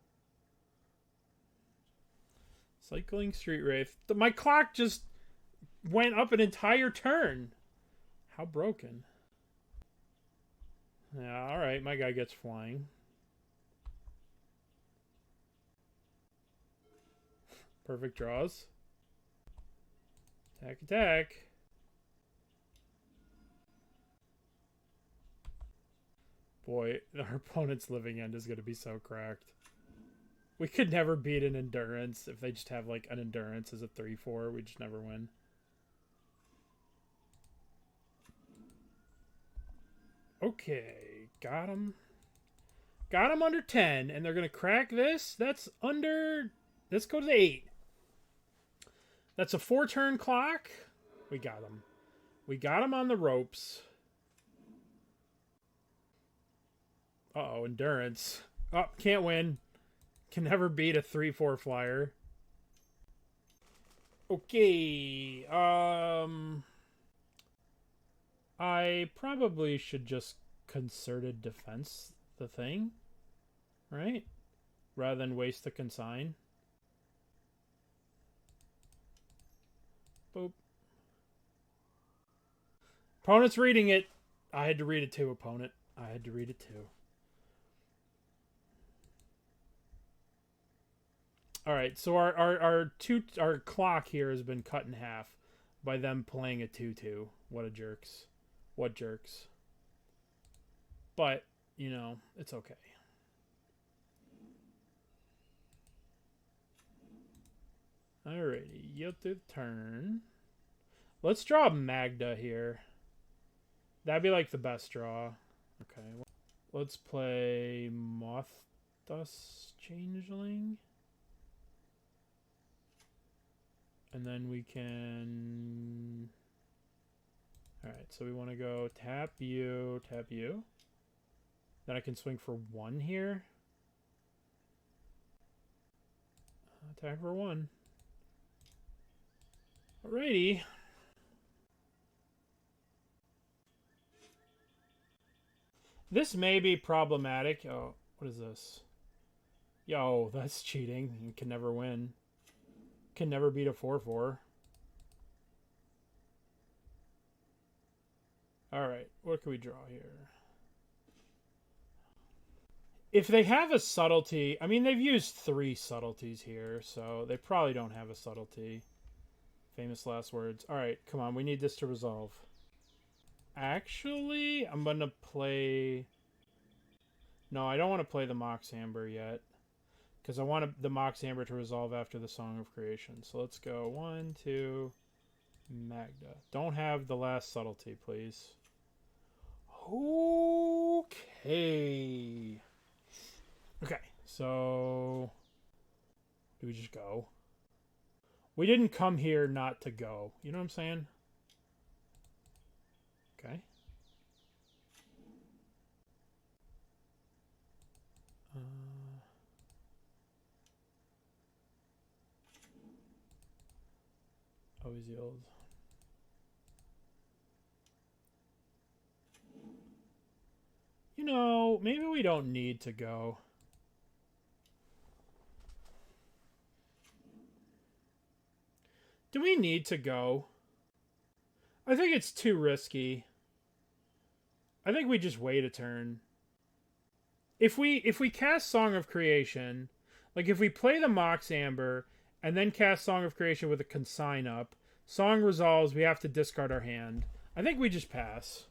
Cycling Street Wraith. My clock just went up an entire turn. How broken. Yeah, alright. My guy gets flying. Perfect draws. Attack, attack. Boy, our opponent's Living End is going to be so cracked. We could never beat an Endurance. If they just have like an Endurance as a 3-4, we just never win. Okay, got him. Got him under 10, and they're going to crack this. That's under... Let's go to the 8. That's a 4-turn clock. We got him. We got him on the ropes. Uh-oh, Endurance. Oh, can't win. Can never beat a 3-4 flyer. Okay. I probably should just Concerted Defense the thing. Right? Rather than waste the Consign. Boop. Opponent's reading it. I had to read it too, opponent. I had to read it too. Alright, so our clock here has been cut in half by them playing a 2-2. What a jerks. What jerks. But, you know, it's okay. Alrighty, yield through the turn. Let's draw Magda here. That'd be like the best draw. Okay. Let's play Mothdust Changeling. And then we can... Alright, so we want to go tap you, tap you. Then I can swing for 1 here. Attack for 1. Alrighty. This may be problematic. Oh, what is this? Yo, that's cheating. You can never win. Can never beat a 4-4. Alright, what can we draw here? If they have a subtlety... I mean, they've used 3 subtleties here, so they probably don't have a subtlety. Famous last words. Alright, come on, we need this to resolve. Actually, I'm going to play... No, I don't want to play the Mox Amber yet. Because I want the Mox Amber to resolve after the Song of Creation. So let's go 1, 2, Magda. Don't have the last subtlety, please. Okay. Okay, so... Do we just go? We didn't come here not to go. You know what I'm saying? Okay. Always yield. You know, maybe we don't need to go. Do we need to go? I think it's too risky. I think we just wait a turn. If we cast Song of Creation, like if we play the Mox Amber and then cast Song of Creation with a Consign up, Song resolves, we have to discard our hand. I think we just pass.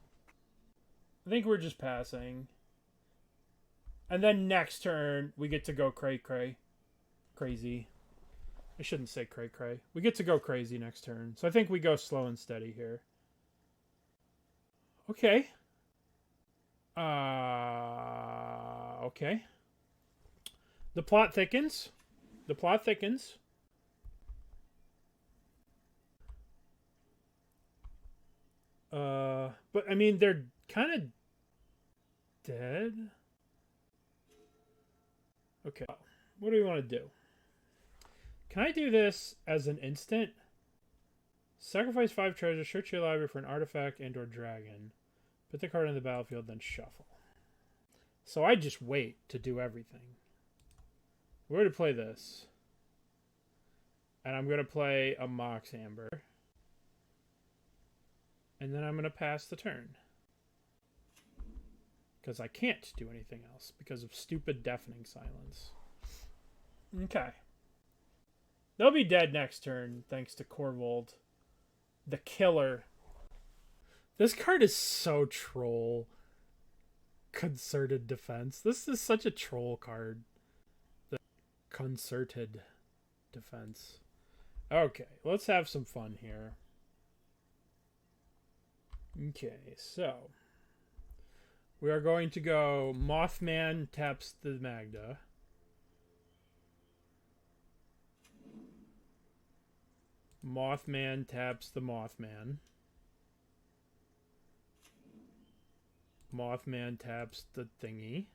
I think we're just passing. And then next turn, we get to go crazy. I shouldn't say cray. We get to go crazy next turn. So I think we go slow and steady here. Okay. Okay. The plot thickens. But I mean, they're kind of dead. Okay. What do we want to do? Can I do this as an instant? Sacrifice 5 treasures, search your library for an artifact and or dragon. Put the card on the battlefield, then shuffle. So I just wait to do everything. We're going to play this. And I'm going to play a Mox Amber. And then I'm going to pass the turn. Because I can't do anything else. Because of stupid deafening silence. Okay. They'll be dead next turn, thanks to Korvold. The killer. This card is so troll. Concerted defense. This is such a troll card. The concerted defense. Okay, let's have some fun here. Okay, so we are going to go Mothman taps the Magda. Mothman taps the Mothman. Mothman taps the thingy.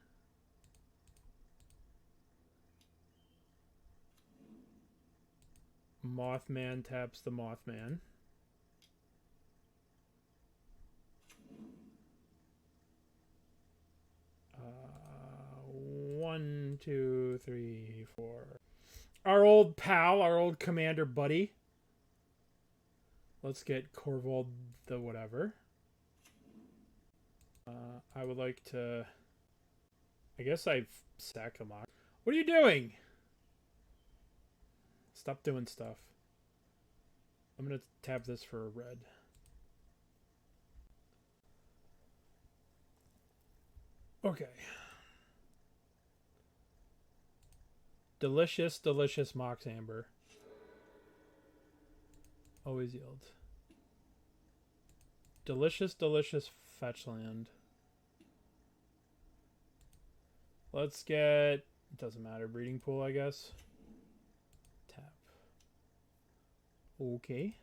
Mothman taps the Mothman. One, two, three, four. Our old pal, our old commander buddy. Let's get Korvold the whatever. I would like to... I guess I've sacked the Mox. What are you doing? Stop doing stuff. I'm going to tap this for a red. Okay. Delicious, delicious Mox Amber. Always yield. Delicious, delicious fetch land. Let's get... It doesn't matter. Breeding pool, I guess. Tap. Okay.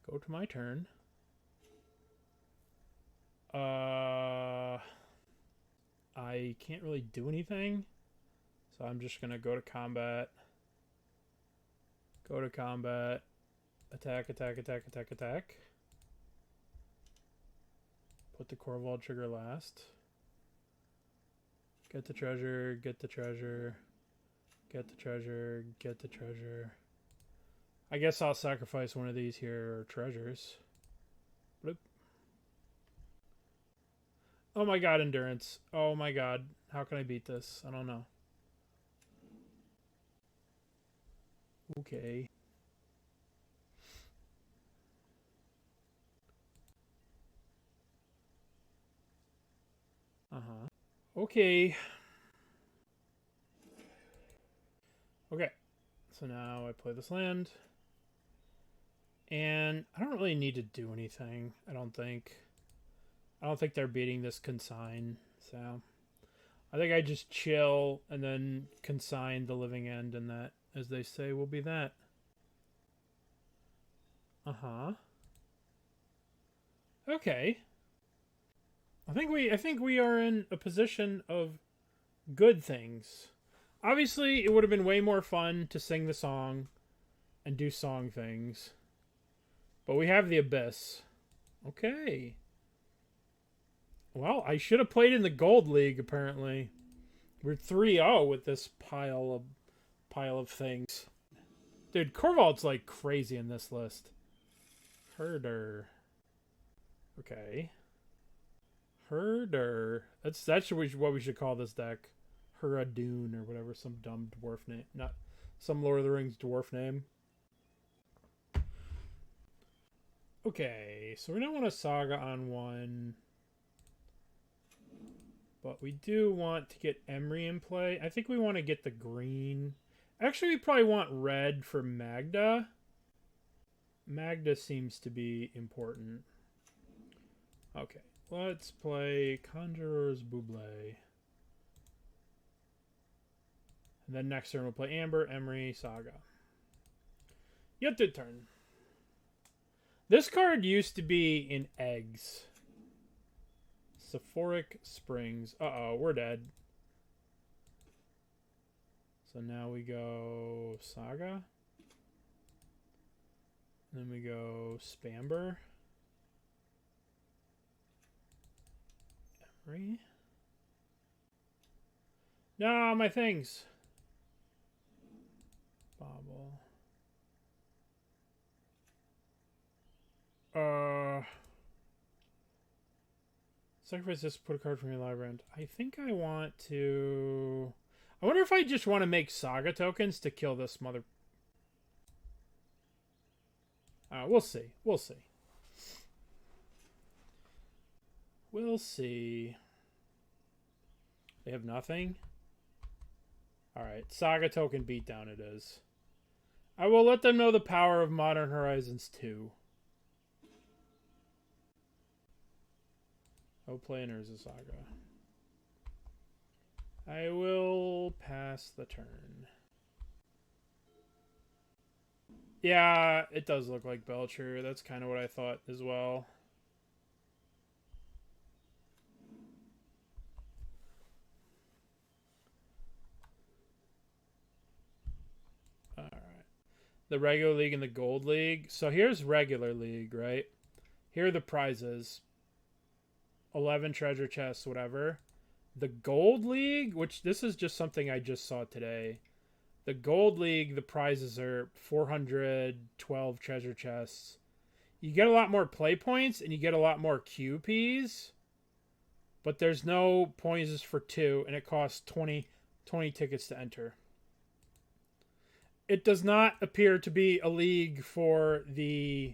Go to my turn. I can't really do anything. So I'm just going to go to combat. Go to combat. Attack, attack, attack, attack, attack. Put the Korvold trigger last. Get the treasure, get the treasure. Get the treasure, get the treasure. I guess I'll sacrifice one of these here treasures. Bloop. Oh my god, endurance. Oh my god. How can I beat this? I don't know. Okay. Okay. Okay. So now I play this land. And I don't really need to do anything, I don't think. I don't think they're beating this consign, so I think I just chill and then consign the living end, and that, as they say, will be that. Okay. I think we are in a position of good things. Obviously, it would have been way more fun to sing the song and do song things. But we have the Abyss. Okay. Well, I should have played in the Gold League, apparently. We're 3-0 with this pile of things. Dude, Korvold's like crazy in this list. Herder. Okay. Herder. That's what we should call this deck. Huradoon or whatever, some dumb dwarf name. Not some Lord of the Rings dwarf name. Okay, so we don't want a Saga on one. But we do want to get Emry in play. I think we want to get the green. Actually, we probably want red for Magda. Magda seems to be important. Okay, let's play Conjurer's Bauble. And then next turn we'll play Amber, Emry, Saga. Yet the turn. This card used to be in eggs. Sephoric Springs. Uh-oh, we're dead. So now we go Saga. Then we go Spamber. Emry. No, my things. Bauble. Sacrifice this, put a card from your library. I think I want to... I wonder if I just want to make Saga tokens to kill this mother... we'll see. We'll see. We'll see. They have nothing? Alright, Saga token beatdown it is. I will let them know the power of Modern Horizons 2. I'll play an Urza Saga. I will pass the turn. Yeah, it does look like Belcher. That's kind of what I thought as well. Alright. The regular league and the gold league. So here's regular league, right? Here are the prizes. 11 treasure chests, whatever. The gold league, which this is just something I just saw today. The gold league, the prizes are 412 treasure chests. You get a lot more play points and you get a lot more QPs. But there's no points for 2 and it costs 20 tickets to enter. It does not appear to be a league for the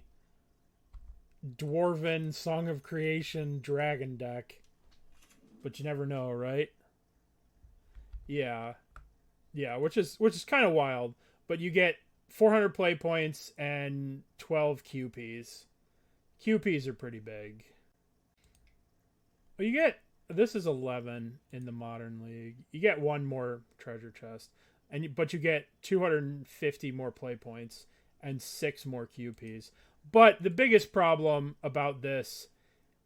Dwarven Song of Creation dragon deck. But you never know, right? Yeah. Yeah, which is kind of wild. But you get 400 play points and 12 QPs. QPs are pretty big. But you get... This is 11 in the Modern League. You get 1 more treasure chest. But you get 250 more play points and 6 more QPs. But the biggest problem about this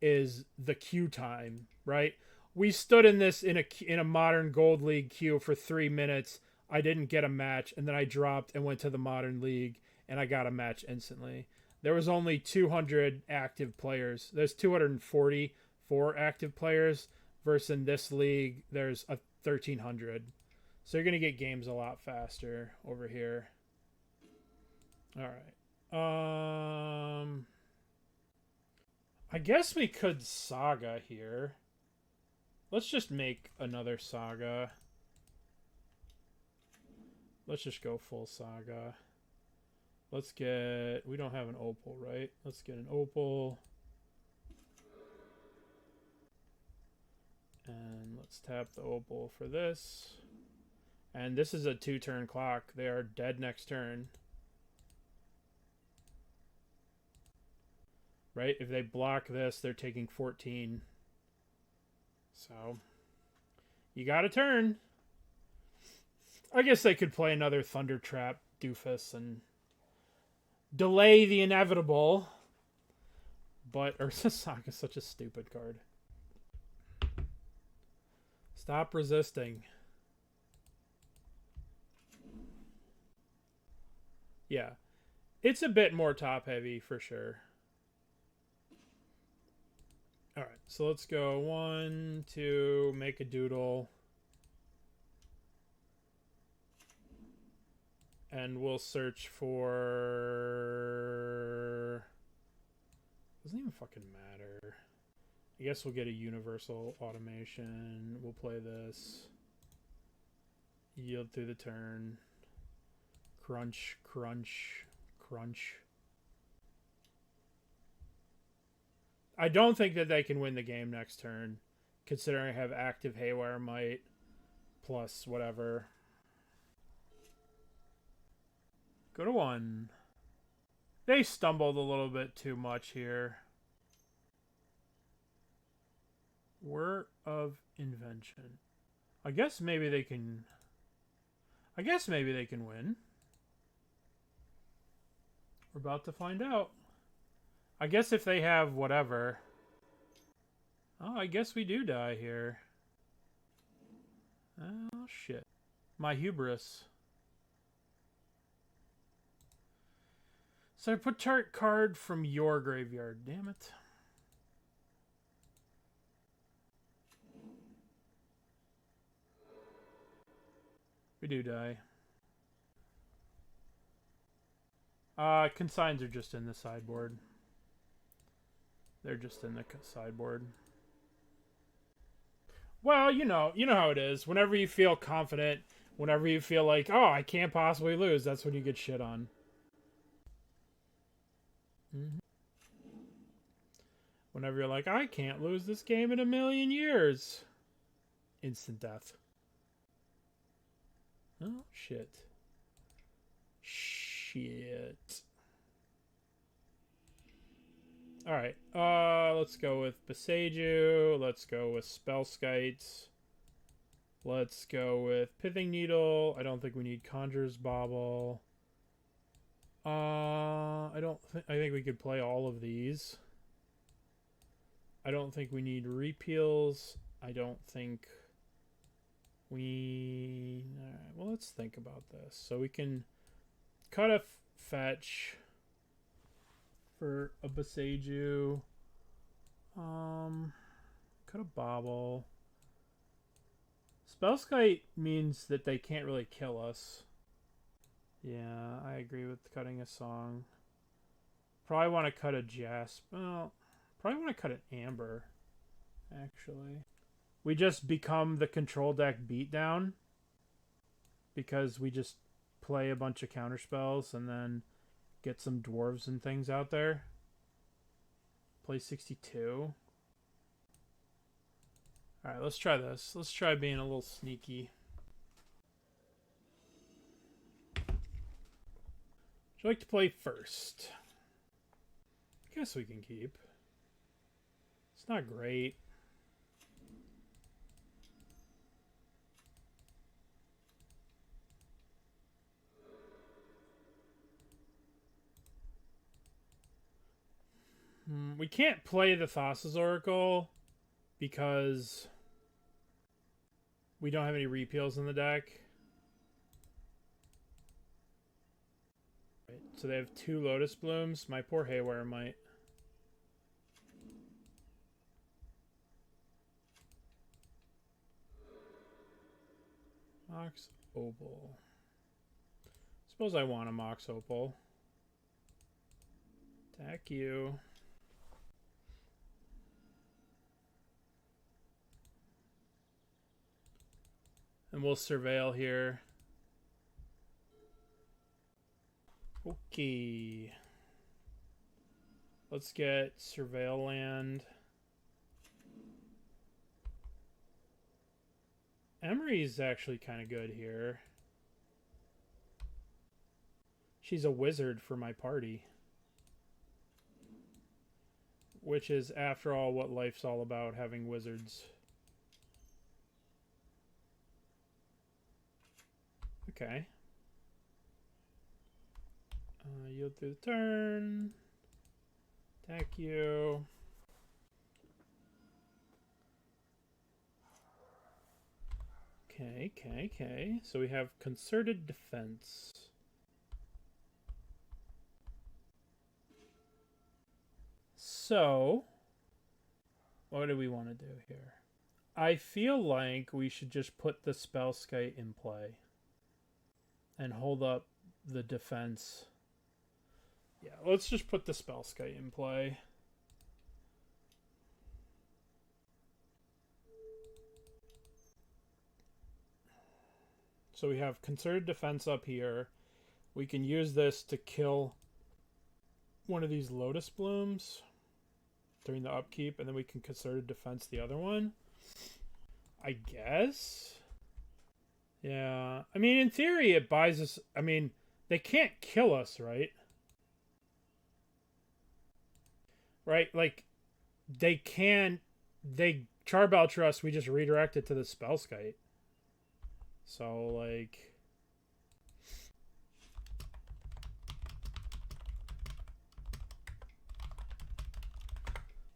is the queue time, right? We stood in this in a Modern Gold League queue for 3 minutes. I didn't get a match, and then I dropped and went to the Modern League, and I got a match instantly. There was only 200 active players. There's 244 active players, versus in this league, there's 1,300. So you're going to get games a lot faster over here. All right. I guess we could Saga here. Let's just make another Saga. Let's just go full Saga. Let's get... We don't have an Opal, right? Let's get an Opal. And let's tap the Opal for this. And this is a 2-turn clock. They are dead next turn. Right? If they block this, they're taking 14. So, you got a turn. I guess they could play another Thunder Trap doofus and delay the inevitable. But Urza Saga is such a stupid card. Stop resisting. Yeah. It's a bit more top heavy for sure. All right, so let's go 1, 2, make a doodle. And we'll search for... Doesn't even fucking matter. I guess we'll get a Universal Automation. We'll play this. Yield through the turn. Crunch, crunch, crunch. I don't think that they can win the game next turn, considering I have active Haywire Mite plus whatever. Go to 1. They stumbled a little bit too much here. Word of Invention. I guess maybe they can win. We're about to find out. I guess if they have whatever. Oh, I guess we do die here. Oh, shit. My hubris. So I put target card from your graveyard. Damn it. We do die. Consigns are just in the sideboard. They're just in the sideboard. Well, you know how it is. Whenever you feel confident, whenever you feel like, oh, I can't possibly lose, that's when you get shit on. Whenever you're like, I can't lose this game in a million years. Instant death. Oh, shit. Shit. Alright, let's go with Beseiju. Let's go with Spellskites. Let's go with Pithing Needle. I don't think we need Conjurer's Bauble. I think we could play all of these. I don't think we need repeals. I don't think we... Alright, well, let's think about this. So we can cut a fetch for a Beseiju. Cut a Bauble. Spellskite means that they can't really kill us. Yeah, I agree with cutting a song. Probably want to cut a Jasper. Well, probably want to cut an Amber, actually. We just become the control deck beatdown because we just play a bunch of counterspells and then get some dwarves and things out there. Play 62. Alright, let's try this. Let's try being a little sneaky. Would you like to play first? I guess we can keep. It's not great. We can't play the Thassa's Oracle because we don't have any repeals in the deck. Right, so they have 2 Lotus Blooms. My poor Haywire Mite. Mox Opal. Suppose I want a Mox Opal. Attack you. And we'll surveil here. Okay. Let's get surveil land. Emry is actually kind of good here. She's a wizard for my party. Which is, after all, what life's all about, having wizards. Okay. Yield through the turn. Attack you. Okay. So we have Concerted Defense. So, what do we want to do here? I feel like we should just put the Spellskite in play and hold up the defense. Yeah, let's just put the Spellskite in play. So we have concerted defense up here. We can use this to kill one of these Lotus Blooms during the upkeep, and then we can concerted defense the other one. I guess. Yeah. I mean, in theory, it buys us... I mean, they can't kill us, right? Right? Like, they can... They Charbelcher us, we just redirect it to the Spellskite. So, like...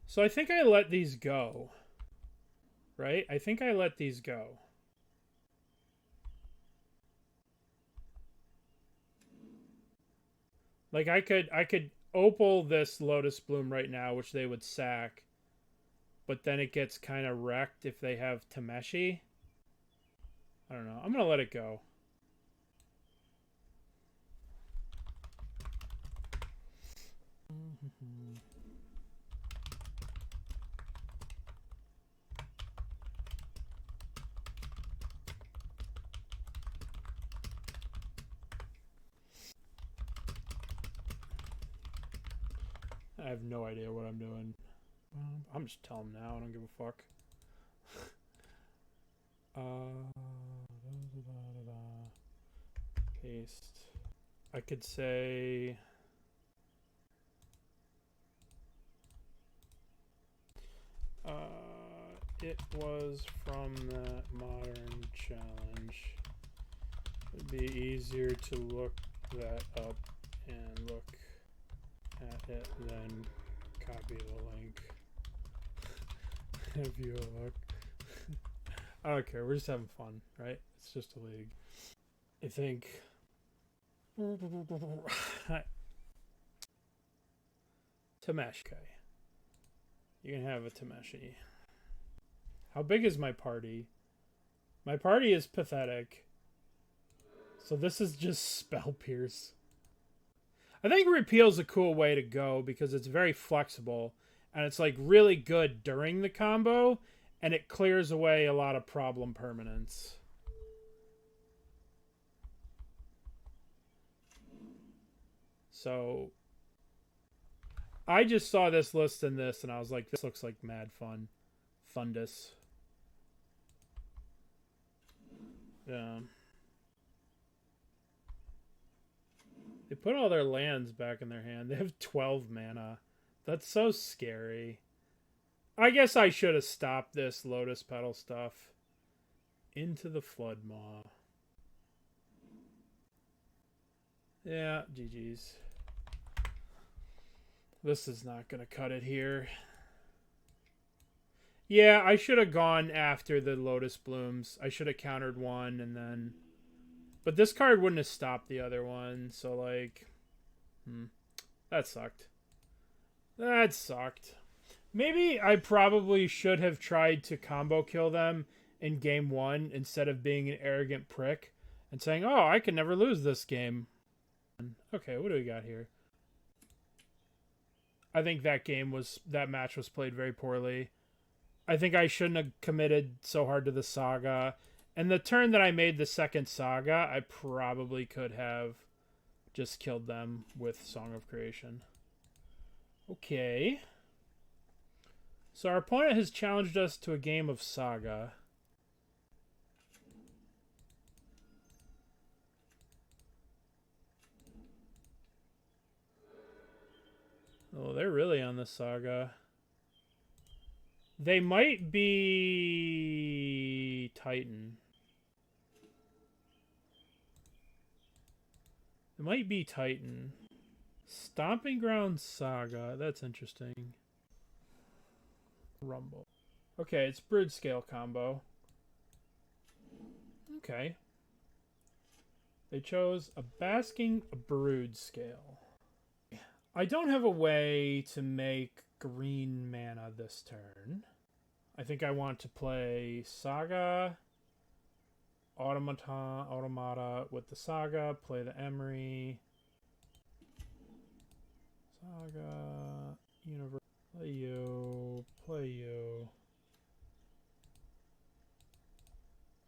So I think I let these go. Right? I think I let these go. Like I could opal this Lotus Bloom right now, which they would sack. But then it gets kind of wrecked if they have Tameshi. I don't know. I'm going to let it go. I have no idea what I'm doing. I'm just telling them now. I don't give a fuck. Paste. I could say... it was from that modern challenge. It'd be easier to look that up and look at it, then copy the link. Have you a look? I don't care. We're just having fun, right? It's just a league. I think. Tameshi. Okay. You can have a Tameshi. How big is my party? My party is pathetic. So this is just Spell Pierce. I think Repeal's a cool way to go because it's very flexible and it's like really good during the combo and it clears away a lot of problem permanents. So I just saw this list and this and I was like, this looks like mad fun. Fundus. Yeah. They put all their lands back in their hand. They have 12 mana. That's so scary. I guess I should have stopped this Lotus Petal stuff. Into the Flood Maw. Yeah, GG's. This is not going to cut it here. Yeah, I should have gone after the Lotus Blooms. I should have countered one and then... But this card wouldn't have stopped the other one, so like... That sucked. That sucked. Maybe I probably should have tried to combo kill them in game one instead of being an arrogant prick and saying, oh, I can never lose this game. Okay, what do we got here? I think that match was played very poorly. I think I shouldn't have committed so hard to the Saga. And the turn that I made the second Saga, I probably could have just killed them with Song of Creation. Okay. So our opponent has challenged us to a game of Saga. Oh, they're really on the Saga. They might be Titan. It might be Titan. Stomping Ground Saga. That's interesting. Rumble. Okay, it's Brood Scale combo. Okay. They chose a Basking Brood Scale. I don't have a way to make green mana this turn. I think I want to play Saga, Automata with the Saga, play the Emry. Saga, Universal, play you, play you,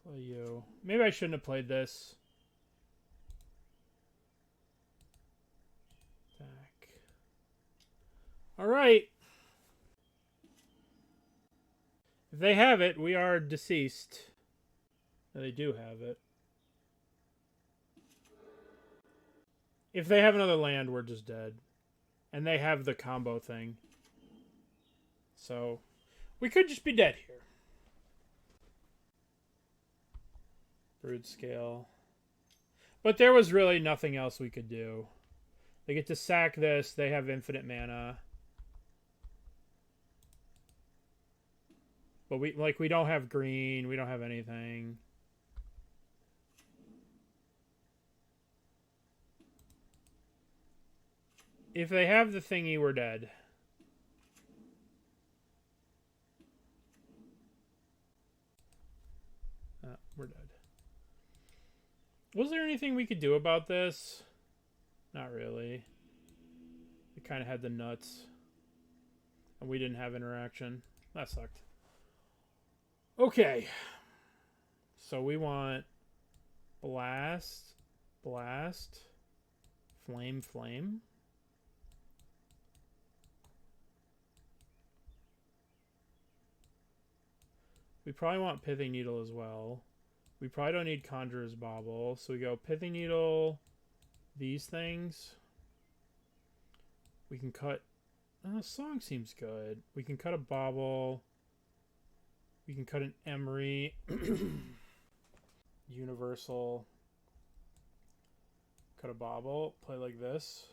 play you. Maybe I shouldn't have played this. Back. All right. If they have it, we are deceased. They do have it. If they have another land, we're just dead. And they have the combo thing. So, we could just be dead here. Brood Scale. But there was really nothing else we could do. They get to sack this. They have infinite mana. But we don't have green. We don't have anything. If they have the thingy, we're dead. We're dead. Was there anything we could do about this? Not really. It kind of had the nuts. And we didn't have interaction. That sucked. Okay. So we want Blast, Blast, Flame, Flame. We probably want Pithing Needle as well. We probably don't need Conjurer's Bauble. So we go Pithing Needle, these things. We can cut... Song seems good. We can cut a Bauble. We can cut an Emry. Universal. Cut a Bauble. Play like this.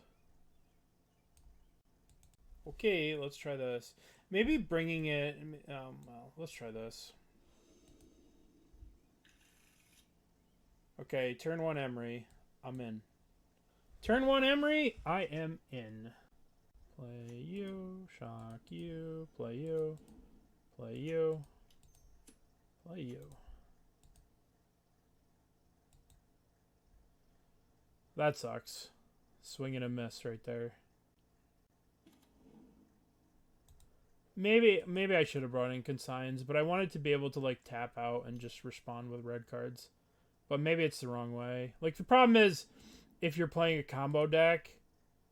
Okay, let's try this. Maybe bringing it... well, let's try this. Okay, turn 1 Emry. I'm in. Turn 1 Emry. I am in. Play you. Shock you. Play you. Play you. Play you. That sucks. Swing and a miss right there. Maybe I should have brought in Consigns, but I wanted to be able to like tap out and just respond with red cards. But maybe it's the wrong way. Like the problem is, if you're playing a combo deck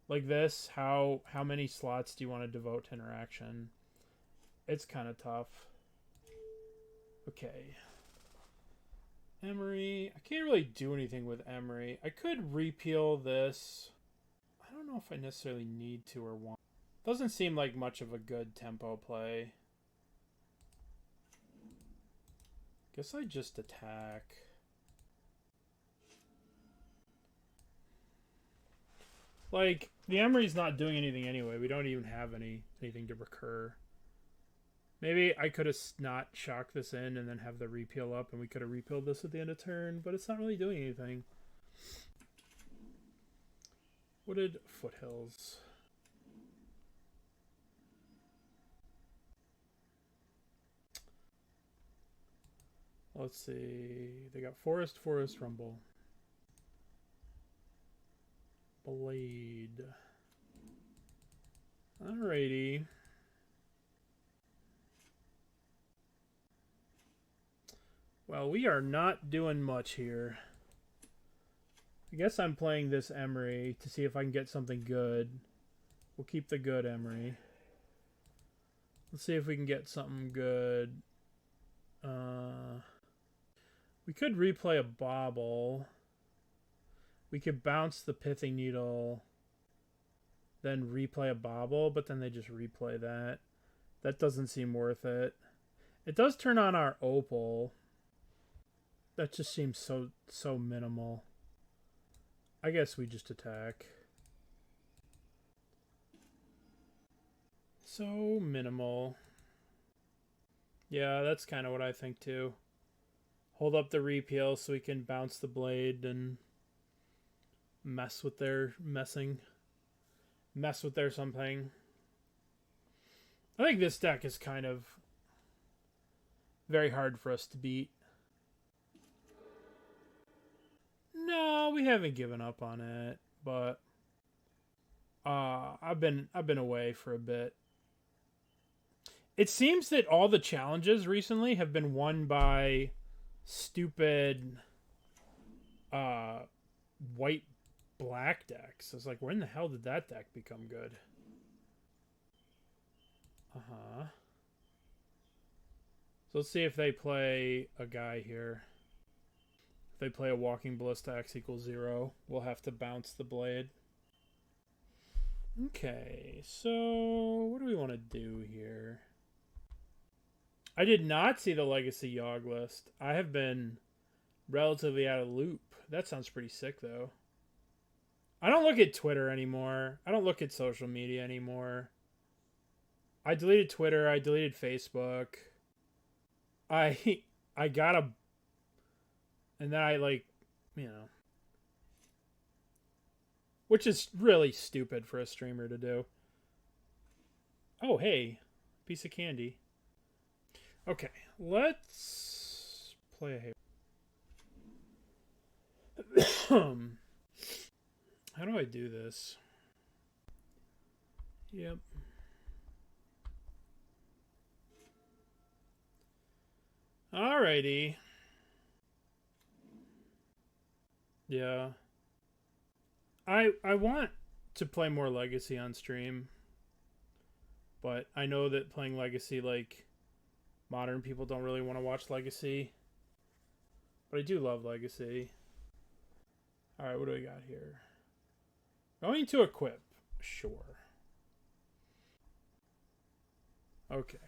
like this, how many slots do you want to devote to interaction? It's kind of tough. Okay. Emry. I can't really do anything with Emry. I could repeal this. I don't know if I necessarily need to or want. Doesn't seem like much of a good tempo play. Guess I just attack. Like, the Emry's not doing anything anyway. We don't even have anything to recur. Maybe I could have not shocked this in and then have the repeal up, and we could have repealed this at the end of turn, but it's not really doing anything. Wooded Foothills. Let's see. They got Forest, Forest, Rumble. Blade. Alrighty. Well, we are not doing much here. I guess I'm playing this Emry to see if I can get something good. We'll keep the good Emry. Let's see if we can get something good. We could replay a Bauble. We could bounce the Pithing Needle, then replay a Bauble, but then they just replay that. That doesn't seem worth it. It does turn on our Opal. That just seems so minimal. I guess we just attack. So minimal. Yeah, that's kind of what I think too. Hold up the repeal so we can bounce the blade and mess with their messing. Mess with their something. I think this deck is kind of very hard for us to beat. No, we haven't given up on it, but I've been away for a bit. It seems that all the challenges recently have been won by stupid white black decks. It's like, when the hell did that deck become good? So let's see if they play a guy here. If they play a Walking Ballista X equals 0, we'll have to bounce the blade. Okay, so what do we want to do here? I did not see the Legacy Yogg list. I have been relatively out of loop. That sounds pretty sick, though. I don't look at Twitter anymore. I don't look at social media anymore. I deleted Twitter. I deleted Facebook. I got a... And then I, like, you know... Which is really stupid for a streamer to do. Oh, hey. Piece of candy. Okay, let's play a Haywire. How do I do this? Yep. Alrighty. Yeah. I want to play more Legacy on stream. But I know that playing Legacy, like, modern people don't really want to watch Legacy. But I do love Legacy. Alright, what do we got here? Going to equip. Sure. Okay.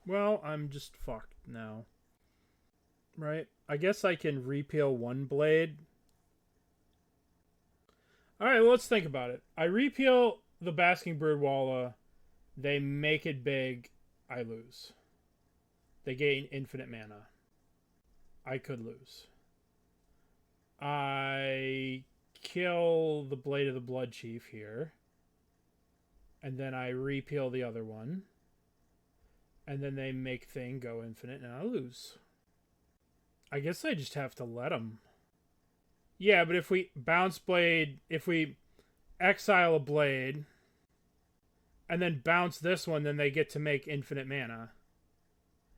Well, I'm just fucked now. Right? I guess I can repeal one blade. Alright, well, let's think about it. I repeal the Basking Broodwalla. They make it big. I lose. They gain infinite mana. I could lose. I kill the Blade of the Blood Chief here. And then I repeal the other one. And then they make thing go infinite and I lose. I guess I just have to let them. Yeah, but if we bounce blade, if we exile a blade and then bounce this one, then they get to make infinite mana.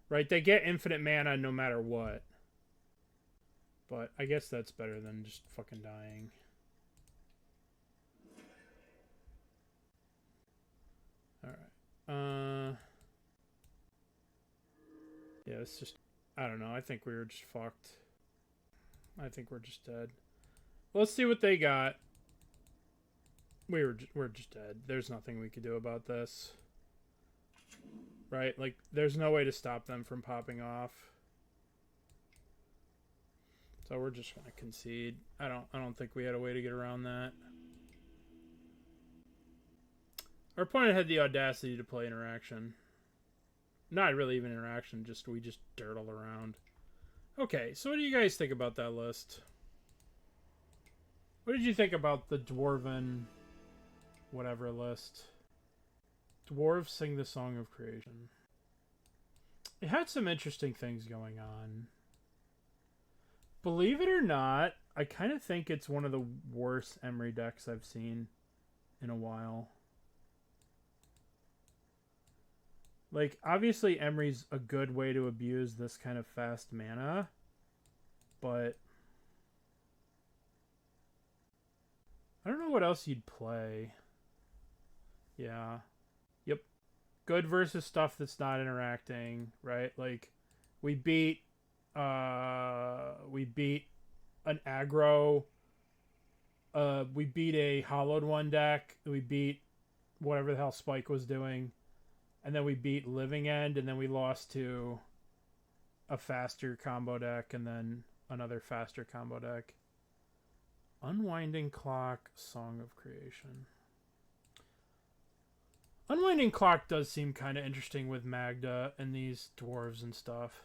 Right? They get infinite mana no matter what. But I guess that's better than just fucking dying. Alright. Yeah, it's just... I don't know. I think we were just fucked. I think we're just dead. Let's see what they got. We're just dead. There's nothing we could do about this. Right? Like, there's no way to stop them from popping off. So we're just gonna concede. I don't think we had a way to get around that. Our opponent had the audacity to play interaction. Not really even interaction, we just dirtled around. Okay, so what do you guys think about that list? What did you think about the Dwarven whatever list? Dwarves Sing the Song of Creation. It had some interesting things going on. Believe it or not, I kind of think it's one of the worst Emry decks I've seen in a while. Like, obviously Emry's a good way to abuse this kind of fast mana, but I don't know what else you'd play. Yeah. Yep. Good versus stuff that's not interacting, right? Like, we beat an aggro, we beat a hollowed one deck, we beat whatever the hell Spike was doing. And then we beat Living End, and then we lost to a faster combo deck, and then another faster combo deck. Unwinding Clock, Song of Creation. Unwinding Clock does seem kind of interesting with Magda and these dwarves and stuff.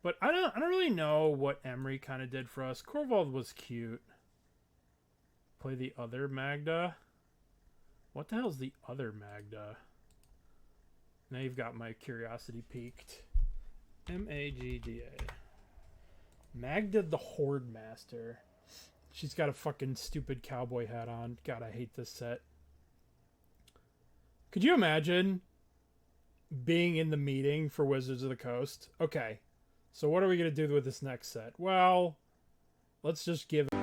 But I don't really know what Emry kind of did for us. Korvold was cute. Play the other Magda? What the hell's the other Magda? Now you've got my curiosity piqued. Magda. Magda the Horde Master. She's got a fucking stupid cowboy hat on. God, I hate this set. Could you imagine being in the meeting for Wizards of the Coast? Okay, so what are we going to do with this next set? Well, let's just give it...